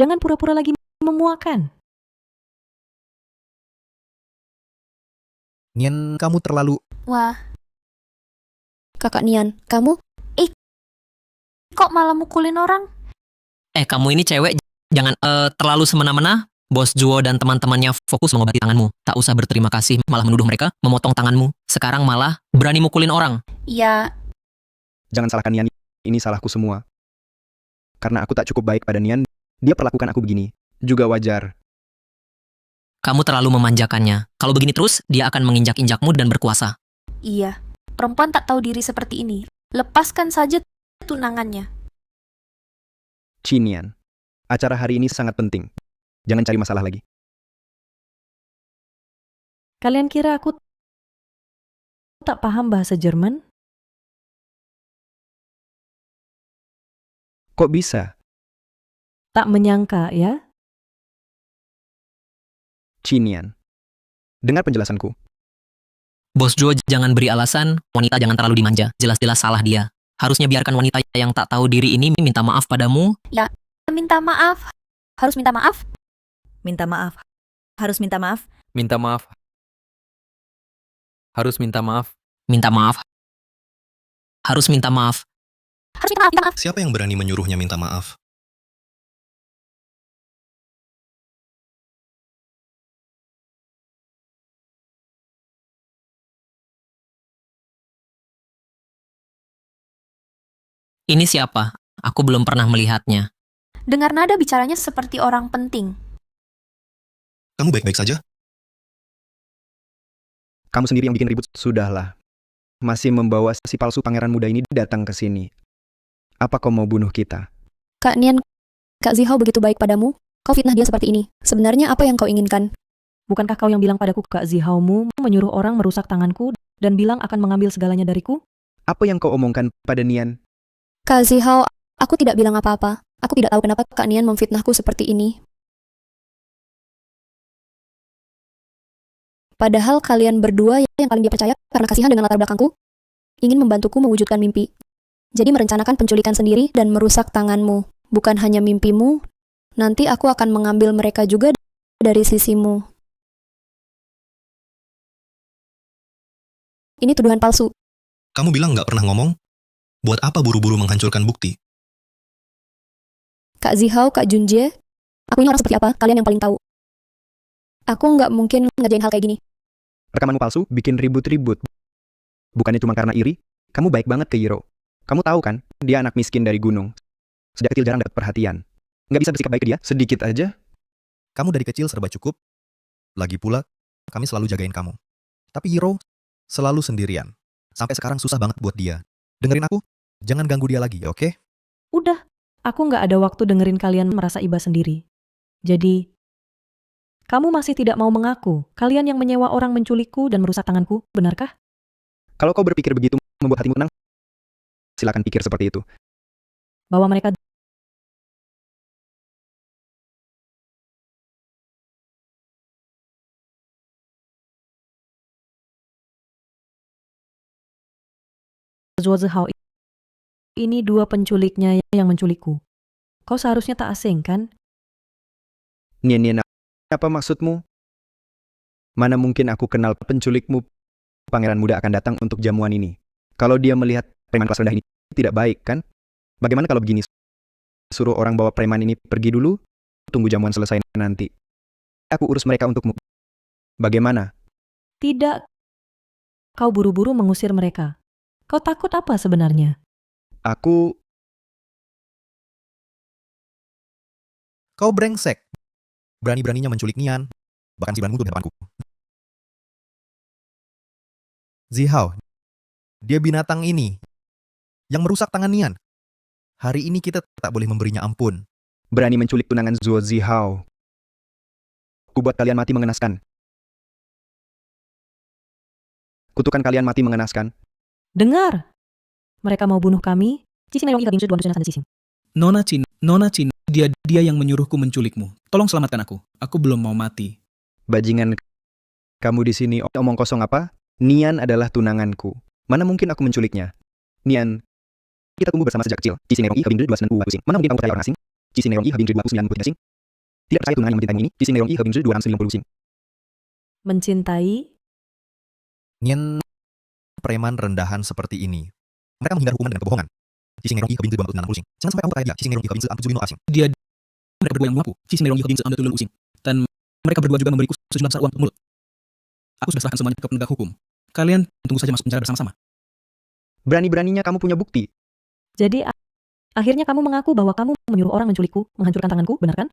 Jangan pura-pura lagi memuakan. Nian, kamu terlalu... Wah, Kakak Nian, kamu? kok malah mukulin orang? Kamu ini cewek, jangan terlalu semena-mena. Bos Juo dan teman-temannya fokus mengobati tanganmu. Tak usah berterima kasih, malah menuduh mereka memotong tanganmu. Sekarang malah berani mukulin orang. Ya, Jangan salahkan Nian, ini salahku semua. Karena aku tak cukup baik pada Nian, dia perlakukan aku begini. Juga wajar. Kamu terlalu memanjakannya. Kalau begini terus, dia akan menginjak-injakmu dan berkuasa. iya. Perempuan tak tahu diri seperti ini. Lepaskan saja tunangannya. Nian, acara hari ini sangat penting. Jangan cari masalah lagi. Kalian kira aku tak paham bahasa Jerman? Kok bisa? Tak menyangka, ya? Nian, dengar penjelasanku. Bos Juo jangan beri alasan, wanita jangan terlalu dimanja. Jelas-jelas salah dia. Harusnya biarkan wanita yang tak tahu diri ini minta maaf padamu. Ya, minta maaf. Harus minta maaf. Minta maaf. Harus minta maaf. Minta maaf. Harus minta maaf. Minta maaf. Harus minta maaf. Harus minta maaf, minta maaf. Siapa yang berani menyuruhnya minta maaf? Ini siapa? Aku belum pernah melihatnya. Dengar nada bicaranya seperti orang penting. Kamu baik-baik saja? Kamu sendiri yang bikin ribut, sudahlah. Masih membawa si palsu pangeran muda ini datang ke sini. Apa kau mau bunuh kita? Kak Nian, Kak Zihao begitu baik padamu. Kau fitnah dia seperti ini. Sebenarnya apa yang kau inginkan? Bukankah kau yang bilang padaku Kak Zihao-mu menyuruh orang merusak tanganku dan bilang akan mengambil segalanya dariku? Apa yang kau omongkan pada Nian? Kak Zihao, aku tidak bilang apa-apa. Aku tidak tahu kenapa Kak Nian memfitnahku seperti ini. Padahal kalian berdua yang paling dia percaya karena kasihan dengan latar belakangku, ingin membantuku mewujudkan mimpi. Jadi merencanakan penculikan sendiri dan merusak tanganmu. Bukan hanya mimpimu, nanti aku akan mengambil mereka juga dari sisimu. Ini tuduhan palsu. Kamu bilang nggak pernah ngomong? Buat apa buru-buru menghancurkan bukti? Kak Zihao, Kak Junjie, aku ini orang seperti apa? Kalian yang paling tahu. Aku nggak mungkin ngerjain hal kayak gini. Rekamanmu palsu bikin ribut-ribut. Bukannya cuma karena iri, kamu baik banget ke Yiro. Kamu tahu kan, dia anak miskin dari gunung. Sejak kecil jarang dapat perhatian. Nggak bisa bersikap baik ke dia, sedikit aja. Kamu dari kecil serba cukup. Lagi pula, kami selalu jagain kamu. Tapi Hiro, Selalu sendirian. Sampai sekarang susah banget buat dia. Dengerin aku, jangan ganggu dia lagi, oke? Udah, aku nggak ada waktu dengerin kalian merasa iba sendiri. Jadi, kamu masih tidak mau mengaku kalian yang menyewa orang menculikku dan merusak tanganku, benarkah? Kalau kau berpikir begitu membuat hatimu tenang, silakan pikir seperti itu. Bahwa mereka Zuo Zihao ini dua penculiknya yang menculikku. Kau seharusnya tak asing, kan? Nian, apa maksudmu? Mana mungkin aku kenal penculikmu? Pangeran muda akan datang untuk jamuan ini. Kalau dia melihat preman kelas rendah ini tidak baik, kan? Bagaimana kalau begini? Suruh orang bawa preman ini pergi dulu, tunggu jamuan selesai nanti. Aku urus mereka untukmu. Bagaimana? Tidak. Kau buru-buru mengusir mereka. Kau takut apa sebenarnya? Kau brengsek. Berani-beraninya menculik Nian, bahkan si Bangu di depanku. Zihao, dia binatang ini yang merusak tangan Nian. Hari ini kita tak boleh memberinya ampun. Berani menculik tunangan Zuo Zihao. Kubuat kalian mati mengenaskan. Kutukan kalian mati mengenaskan. Dengar! Mereka mau bunuh kami. Nona Chin, dia yang menyuruhku menculikmu. Tolong selamatkan aku. Aku belum mau mati. Bajingan, kamu di sini omong kosong apa? Nian adalah tunanganku. Mana mungkin aku menculiknya? Nian, kita tumbuh bersama sejak kecil. Mana mungkin kamu percaya orang asing? Tidak percaya tunangan yang mencintaimu ini? Mencintai? Nian preman rendahan seperti ini. Mereka menghindar hukuman dengan kebohongan. Jangan sampai kamu percaya dia. Mereka berdua yang membunuhku. Dan mereka berdua juga memberiku sejumlah besar uang untuk mulut. Aku sudah serahkan semuanya ke penegak hukum. Kalian tunggu saja masuk penjara bersama-sama. Berani-beraninya kamu punya bukti. Jadi, akhirnya kamu mengaku bahwa kamu menyuruh orang menculikku, menghancurkan tanganku, benar kan?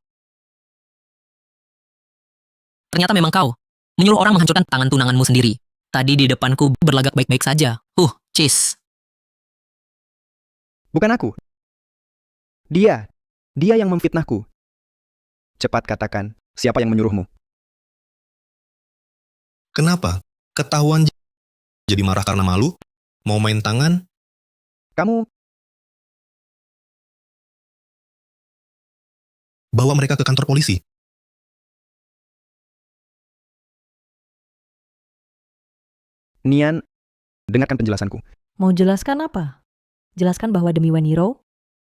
Ternyata memang kau menyuruh orang menghancurkan tangan tunanganmu sendiri. Tadi di depanku berlagak baik-baik saja. Cis. Bukan aku. Dia yang memfitnahku. Cepat katakan, siapa yang menyuruhmu? Kenapa? Ketahuan jadi marah karena malu? Mau main tangan? Kamu bawa mereka ke kantor polisi. Nian, dengarkan penjelasanku. Mau jelaskan apa? Jelaskan bahwa demi Weniro,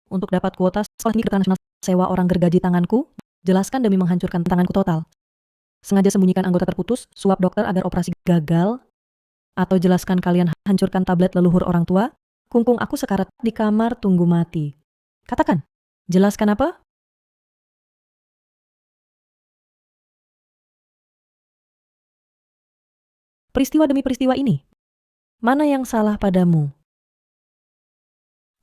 untuk dapat kuota sekolah tinggi kedokteran nasional sewa orang gergaji tanganku, jelaskan demi menghancurkan tanganku total. Sengaja sembunyikan anggota terputus, suap dokter agar operasi gagal, atau jelaskan kalian hancurkan tablet leluhur orang tua, kungkung aku sekarat di kamar tunggu mati. Katakan, jelaskan apa? Peristiwa demi peristiwa ini, mana yang salah padamu?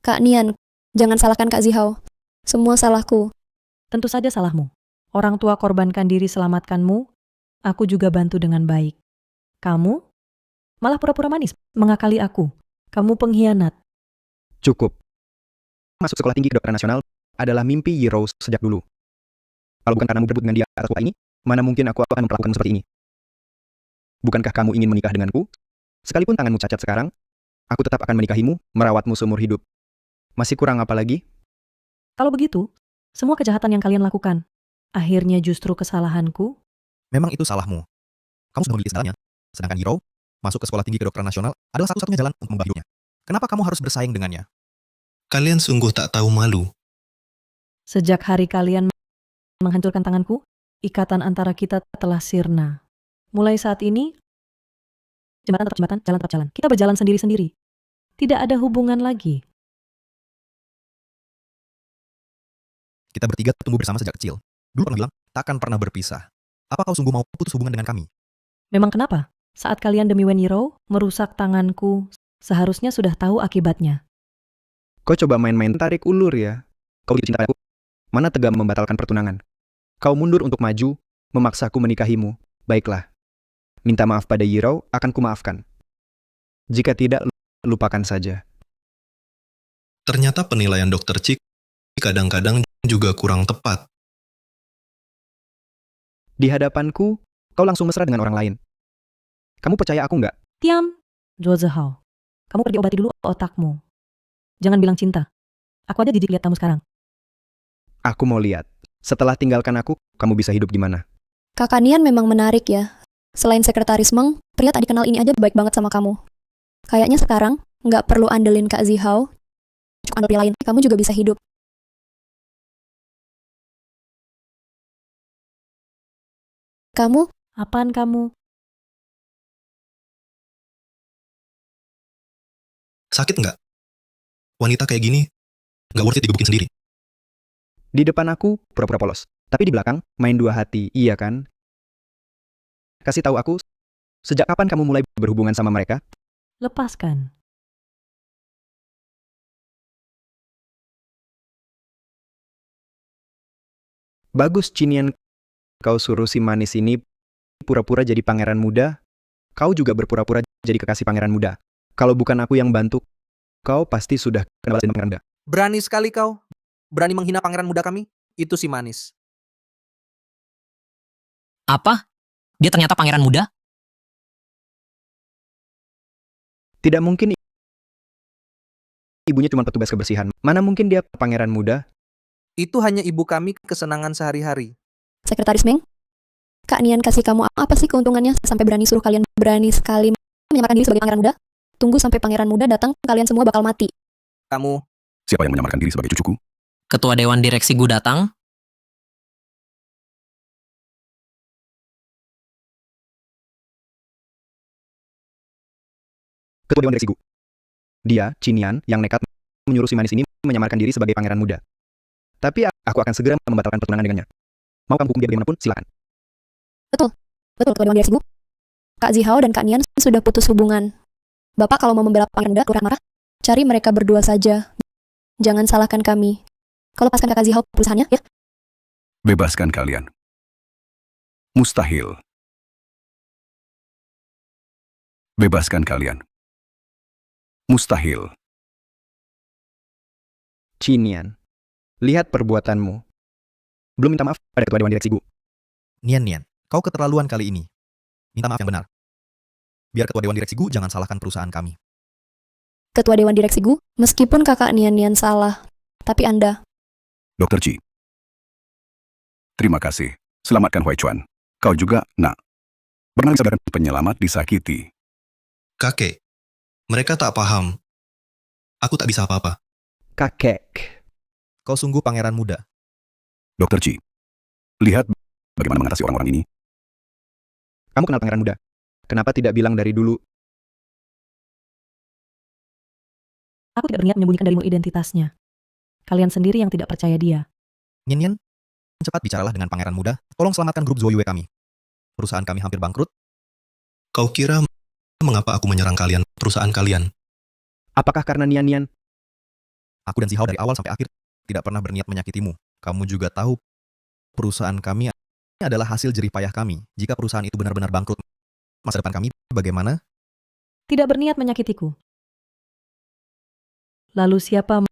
Kak Nian, jangan salahkan Kak Zihao. Semua salahku. Tentu saja salahmu. Orang tua korbankan diri selamatkanmu, aku juga bantu dengan baik. Kamu malah pura-pura manis, mengakali aku. Kamu pengkhianat. Cukup. Masuk sekolah tinggi kedokteran nasional adalah mimpi Yiro sejak dulu. Kalau bukan karena berebut dengan dia atas kuota ini, mana mungkin aku akan memperlakukanmu seperti ini? Bukankah kamu ingin menikah denganku? Sekalipun tanganmu cacat sekarang, aku tetap akan menikahimu, merawatmu seumur hidup. Masih kurang apa lagi? Kalau begitu, semua kejahatan yang kalian lakukan, akhirnya justru kesalahanku? Memang itu salahmu. Kamu sudah memiliki segalanya. Sedangkan Yiro, masuk ke sekolah tinggi kedokteran nasional adalah satu-satunya jalan untuk mengubah hidupnya. Kenapa kamu harus bersaing dengannya? Kalian sungguh tak tahu malu. Sejak hari kalian menghancurkan tanganku, ikatan antara kita telah sirna. Mulai saat ini, jembatan tetap jembatan, jalan tetap jalan. Kita berjalan sendiri-sendiri. Tidak ada hubungan lagi. Kita bertiga tumbuh bersama sejak kecil. Dulu pernah bilang, takkan pernah berpisah. Apa kau sungguh mau putus hubungan dengan kami? Memang kenapa? Saat kalian demi Weniro merusak tanganku, seharusnya sudah tahu akibatnya. Kau coba main-main tarik ulur ya. Kau begitu cinta padaku. Mana tega membatalkan pertunangan? Kau mundur untuk maju, memaksaku menikahimu. Baiklah. Minta maaf pada Yiro, akan kumaafkan. Jika tidak, lupakan saja. Ternyata penilaian Dokter Ci kadang-kadang juga kurang tepat. Di hadapanku, kau langsung mesra dengan orang lain. Kamu percaya aku nggak? Tiam, Zhuo Zihao. Kamu pergi obati dulu otakmu. Jangan bilang cinta. Aku aja jijik lihat kamu sekarang. Aku mau lihat. Setelah tinggalkan aku, kamu bisa hidup gimana? Kakak Nian memang menarik ya. Selain sekretaris Meng, pria tak dikenal ini aja baik banget sama kamu. Kayaknya sekarang, nggak perlu andelin Kak Zihao. Cukup andel pria lain, kamu juga bisa hidup. Kamu? Apaan kamu? Sakit nggak? Wanita kayak gini, nggak worth it digebukin sendiri. Di depan aku, pura-pura polos. Tapi di belakang, main dua hati, iya kan? Kasih tahu aku, sejak kapan kamu mulai berhubungan sama mereka? Lepaskan. Bagus, Cinian. Kau suruh si manis ini pura-pura jadi pangeran muda. Kau juga berpura-pura jadi kekasih pangeran muda. Kalau bukan aku yang bantu, kau pasti sudah kena balas dendam pangeran muda. Berani sekali kau. Berani menghina pangeran muda kami. Itu si manis. Apa? Dia ternyata pangeran muda? Tidak mungkin ibunya cuma petugas kebersihan. Mana mungkin dia pangeran muda? Itu hanya ibu kami kesenangan sehari-hari. Sekretaris Meng, Kak Nian kasih kamu apa sih keuntungannya sampai berani suruh kalian berani sekali menyamarkan diri sebagai pangeran muda? Tunggu sampai pangeran muda datang, kalian semua bakal mati. Kamu. Siapa yang menyamarkan diri sebagai cucuku? Ketua Dewan Direksi Gu datang. Ketua Dewan Direksi Gu. Dia, Cinian, yang nekat menyuruh si manis ini menyamarkan diri sebagai pangeran muda. Tapi aku akan segera membatalkan pertunangan dengannya. Mau kamu hukum dia bagaimanapun, silakan. Betul, Ketua Dewan Direksi Gu. Kak Zihao dan Kak Nian sudah putus hubungan. Bapak kalau mau membela pangeran muda, kurang marah, cari mereka berdua saja. Jangan salahkan kami. Kalau lepaskan Kakak Zihao perusahaannya, ya? Bebaskan kalian. Mustahil. Bebaskan kalian. Mustahil. Cinian, lihat perbuatanmu. Belum minta maaf pada Ketua Dewan Direksi Gu. Nian, kau keterlaluan kali ini. Minta maaf yang benar. Biar Ketua Dewan Direksi Gu jangan salahkan perusahaan kami. Ketua Dewan Direksi Gu, meskipun Kakak Nian salah, tapi Anda. Dr. Ji. Terima kasih. Selamatkan Hui Chuan. Kau juga, nak. Pernah saudara penyelamat disakiti. Kakek, mereka tak paham. Aku tak bisa apa-apa. Kakek. Kau sungguh pangeran muda. Dr. Ji. Lihat bagaimana mengatasi orang-orang ini. Kamu kenal pangeran muda. Kenapa tidak bilang dari dulu? Aku tidak berniat menyembunyikan darimu identitasnya. Kalian sendiri yang tidak percaya dia. Nian, cepat bicaralah dengan pangeran muda. Tolong selamatkan grup Zoyue kami. Perusahaan kami hampir bangkrut. Kau kira mengapa aku menyerang kalian, perusahaan kalian? Apakah karena Nian? Aku dan Zihao dari awal sampai akhir tidak pernah berniat menyakitimu. Kamu juga tahu perusahaan kami adalah hasil jerih payah kami. Jika perusahaan itu benar-benar bangkrut, masa depan kami bagaimana? Tidak berniat menyakitiku. Lalu siapa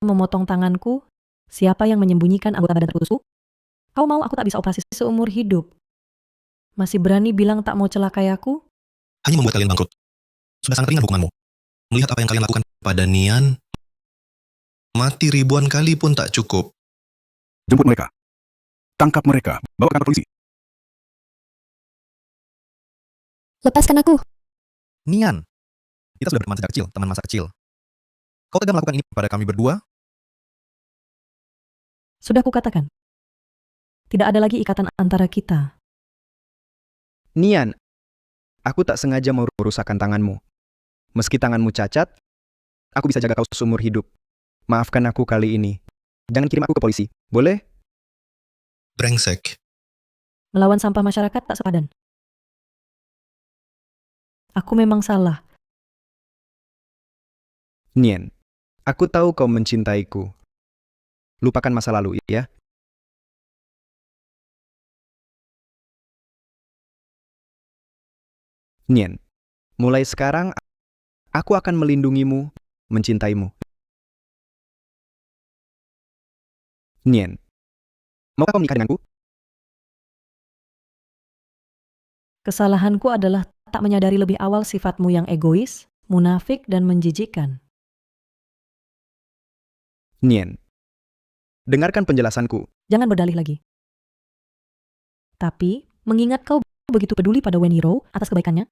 memotong tanganku? Siapa yang menyembunyikan anggota badan terputusku? Kau mau aku tak bisa operasi seumur hidup? Masih berani bilang tak mau celakai aku? Hanya membuat kalian bangkrut. Sudah sangat ringan hukumanmu. Melihat apa yang kalian lakukan pada Nian, mati ribuan kali pun tak cukup. Jemput mereka. Tangkap mereka. Bawa ke kantor polisi. Lepaskan aku. Nian, kita sudah berteman sejak kecil, teman masa kecil. Kau tega melakukan ini pada kami berdua? Sudah kukatakan. Tidak ada lagi ikatan antara kita. Nian, aku tak sengaja mau merusakkan tanganmu. Meski tanganmu cacat, aku bisa jaga kau seumur hidup. Maafkan aku kali ini. Jangan kirim aku ke polisi, boleh? Brengsek. Melawan sampah masyarakat tak sepadan. Aku memang salah. Nian, aku tahu kau mencintaiku. Lupakan masa lalu, ya? Nian, mulai sekarang Aku akan melindungimu, mencintaimu. Nian, maukah kau menikah denganku? Kesalahanku adalah tak menyadari lebih awal sifatmu yang egois, munafik, dan menjijikan. Nian, dengarkan penjelasanku. Jangan berdalih lagi. Tapi, mengingat kau begitu peduli pada Wenhiro atas kebaikannya,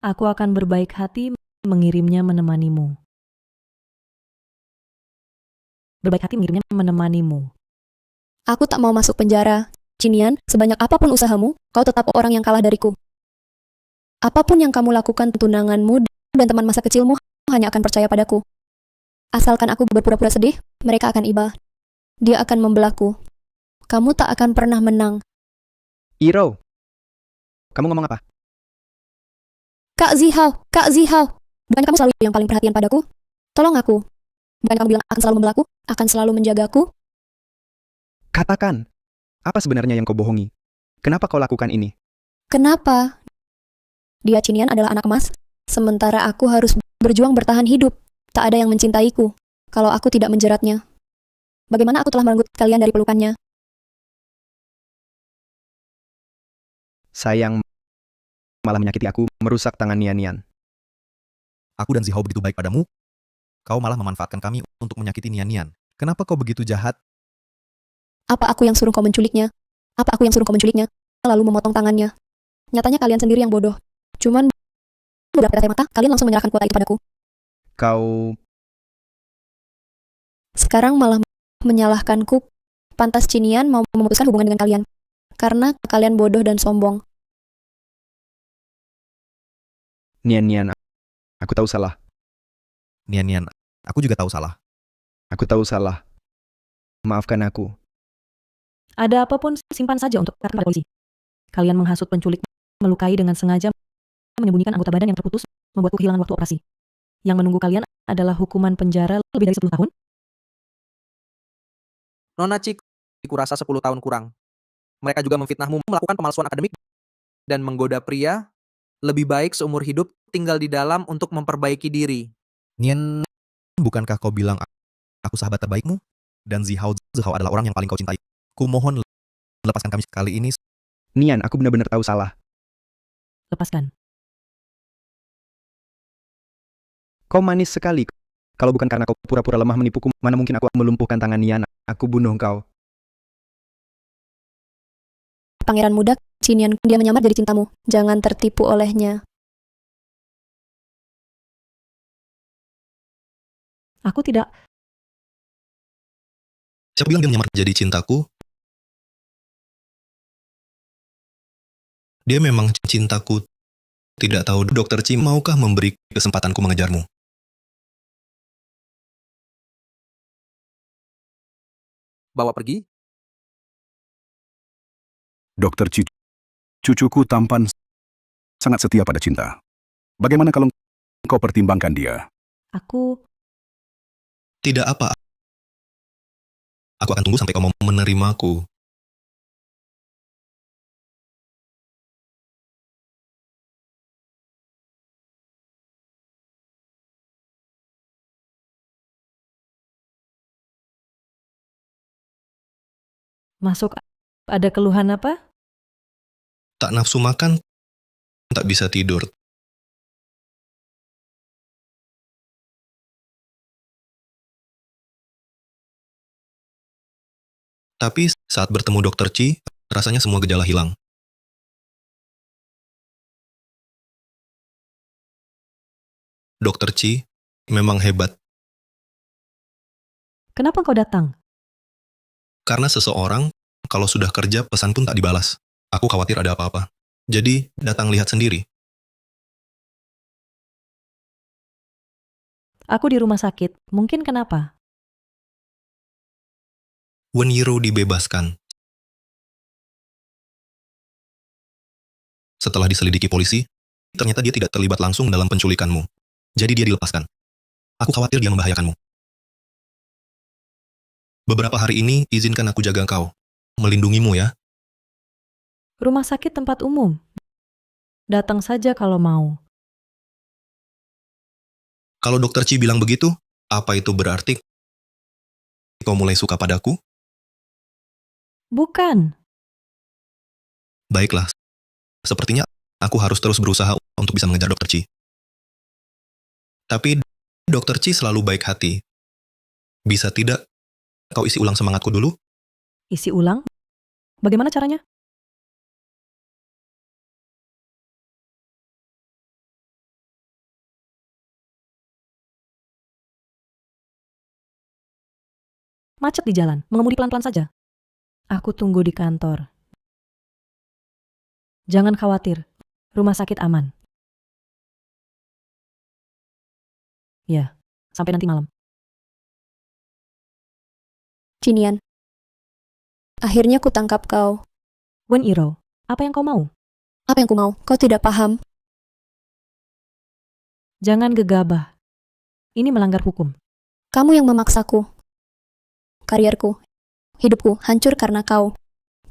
aku akan berbaik hati mengirimnya menemanimu. Berbaik hati mengirimnya menemanimu. Aku tak mau masuk penjara. Cinian, sebanyak apapun usahamu, kau tetap orang yang kalah dariku. Apapun yang kamu lakukan, tunanganmu dan teman masa kecilmu hanya akan percaya padaku. Asalkan aku berpura-pura sedih, mereka akan iba. Dia akan membelahku. Kamu tak akan pernah menang. Iro, kamu ngomong apa? Kak Zihao. Bukan kamu selalu yang paling perhatian padaku? Tolong aku. Bukan kamu bilang akan selalu membelahku, akan selalu menjagaku? Katakan, apa sebenarnya yang kau bohongi? Kenapa kau lakukan ini? Kenapa? Dia Cinian adalah anak emas, sementara aku harus berjuang bertahan hidup. Tak ada yang mencintaiku kalau aku tidak menjeratnya. Bagaimana aku telah merenggut kalian dari pelukannya? Sayang malah menyakiti aku, merusak tangan Nian. Aku dan Zihao begitu baik padamu, kau malah memanfaatkan kami untuk menyakiti Nian. Kenapa kau begitu jahat? Apa aku yang suruh kau menculiknya? Lalu memotong tangannya. Nyatanya kalian sendiri yang bodoh. Cuman beberapa tetes mata, kalian langsung menyerahkan kuota itu padaku. Kau... Sekarang malah menyalahkanku. Pantas Cinian mau memutuskan hubungan dengan kalian. Karena kalian bodoh dan sombong. Nian, aku tahu salah. Nian, aku juga tahu salah. Aku tahu salah. Maafkan aku. Ada apapun, simpan saja untuk pada polisi. Kalian menghasut penculik, melukai dengan sengaja, menyembunyikan anggota badan yang terputus, membuatku kehilangan waktu operasi. Yang menunggu kalian adalah hukuman penjara lebih dari 10 tahun. Nona Cik, kurasa 10 tahun kurang. Mereka juga memfitnahmu, melakukan pemalsuan akademik, dan menggoda pria. Lebih baik seumur hidup tinggal di dalam untuk memperbaiki diri. Nian, bukankah kau bilang aku sahabat terbaikmu? Dan Zihao adalah orang yang paling kau cintai. Kumohon lepaskan kami kali ini. Nian, aku benar-benar tahu salah. Lepaskan. Kau manis sekali. Kalau bukan karena kau pura-pura lemah menipuku, mana mungkin aku melumpuhkan tangan Nian. Aku bunuh kau. Pangeran muda, Cinian, dia menyamar jadi cintamu. Jangan tertipu olehnya. Aku tidak... Siapa bilang dia menyamar jadi cintaku? Dia memang cintaku. Tidak tahu Dr. Chi maukah memberi kesempatanku mengejarmu? Bawa pergi? Dr. Chi, cucuku tampan sangat setia pada cinta. Bagaimana kalau kau pertimbangkan dia? Aku... Tidak apa. Aku akan tunggu sampai kau mau menerimaku. Masuk, ada keluhan apa? Tak nafsu makan, tak bisa tidur. Tapi saat bertemu Dr. Chi, rasanya semua gejala hilang. Dr. Chi memang hebat. Kenapa kau datang? Karena seseorang, kalau sudah kerja, pesan pun tak dibalas. Aku khawatir ada apa-apa. Jadi, datang lihat sendiri. Aku di rumah sakit. Mungkin kenapa? Wenhiro dibebaskan. Setelah diselidiki polisi, ternyata dia tidak terlibat langsung dalam penculikanmu. Jadi dia dilepaskan. Aku khawatir dia membahayakanmu. Beberapa hari ini, izinkan aku jaga kau. Melindungimu ya. Rumah sakit tempat umum. Datang saja kalau mau. Kalau Dokter Chi bilang begitu, apa itu berarti kau mulai suka padaku? Bukan. Baiklah, sepertinya aku harus terus berusaha untuk bisa mengejar Dokter Chi. Tapi Dokter Chi selalu baik hati. Bisa tidak kau isi ulang semangatku dulu? Isi ulang? Bagaimana caranya? Macet di jalan, mengemudi pelan-pelan saja. Aku tunggu di kantor. Jangan khawatir, rumah sakit aman. Ya, sampai nanti malam. Cinian. Akhirnya ku tangkap kau. Wen Iro, apa yang kau mau? Apa yang ku mau? Kau tidak paham. Jangan gegabah. Ini melanggar hukum. Kamu yang memaksaku. Karierku, hidupku hancur karena kau.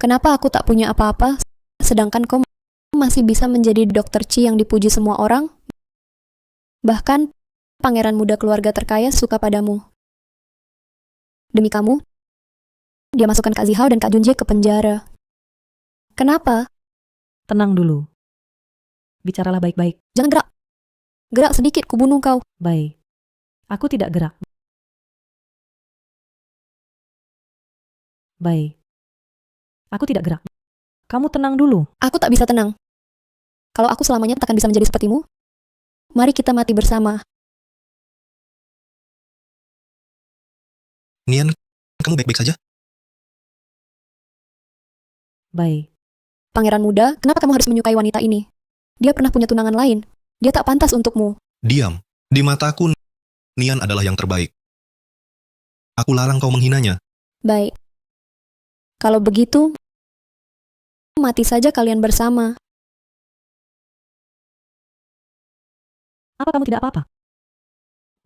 Kenapa aku tak punya apa-apa, sedangkan kau masih bisa menjadi Dokter Chi yang dipuji semua orang? Bahkan, pangeran muda keluarga terkaya suka padamu. Demi kamu, dia masukkan Kak Zihao dan Kak Junjie ke penjara. Kenapa? Tenang dulu. Bicaralah baik-baik. Jangan gerak. Gerak sedikit, kubunuh kau. Baik. Aku tidak gerak. Baik. Aku tidak gerak. Kamu tenang dulu. Aku tak bisa tenang. Kalau aku selamanya takkan bisa menjadi sepertimu, mari kita mati bersama. Nian, kamu baik-baik saja? Baik. Pangeran muda, kenapa kamu harus menyukai wanita ini? Dia pernah punya tunangan lain. Dia tak pantas untukmu. Diam. Di mataku, Nian adalah yang terbaik. Aku larang kau menghinanya. Baik. Kalau begitu, mati saja kalian bersama. Apa kamu tidak apa-apa?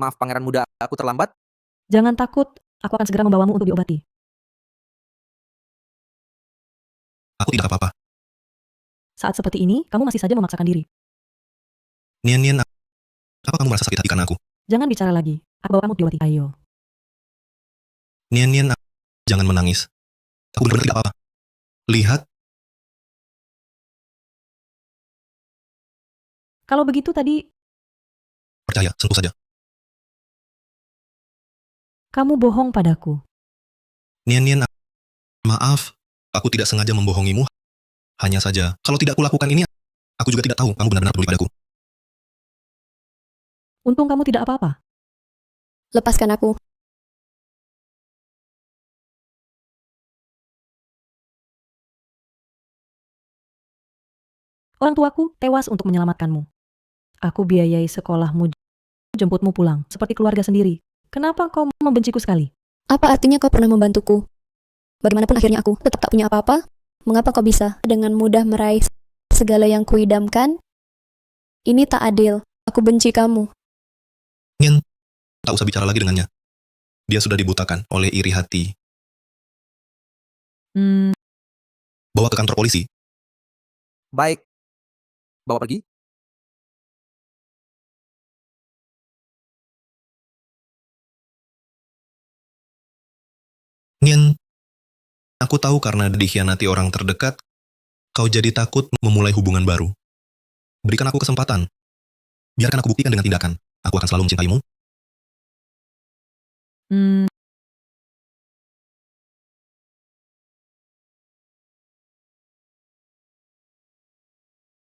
Maaf pangeran muda, aku terlambat. Jangan takut, aku akan segera membawamu untuk diobati. Aku tidak apa-apa. Saat seperti ini, kamu masih saja memaksakan diri. Nian, apa kamu merasa sakit hati karena aku? Jangan bicara lagi, aku bawa kamu diobati. Ayo. Nian, jangan menangis. Aku benar-benar tidak apa-apa. Lihat. Kalau begitu tadi, Percaya, sentuh saja. kamu bohong padaku. Nian, maaf. Aku tidak sengaja membohongimu. Hanya saja, kalau tidak kulakukan ini, aku juga tidak tahu kamu benar-benar peduli padaku. Untung kamu tidak apa-apa. Lepaskan aku. Orang tuaku tewas untuk menyelamatkanmu. Aku biayai sekolahmu, jemputmu pulang, seperti keluarga sendiri. Kenapa kau membenciku sekali? Apa artinya kau pernah membantuku? Bagaimanapun akhirnya aku tetap tak punya apa-apa. Mengapa kau bisa dengan mudah meraih segala yang kuidamkan? Ini tak adil. Aku benci kamu. Nian, tak usah bicara lagi dengannya. Dia sudah dibutakan oleh iri hati. Bawa ke kantor polisi. Baik. Bawa pergi. Nian, aku tahu karena dikhianati orang terdekat, kau jadi takut memulai hubungan baru. Berikan aku kesempatan. Biarkan aku buktikan dengan tindakan. Aku akan selalu mencintaimu.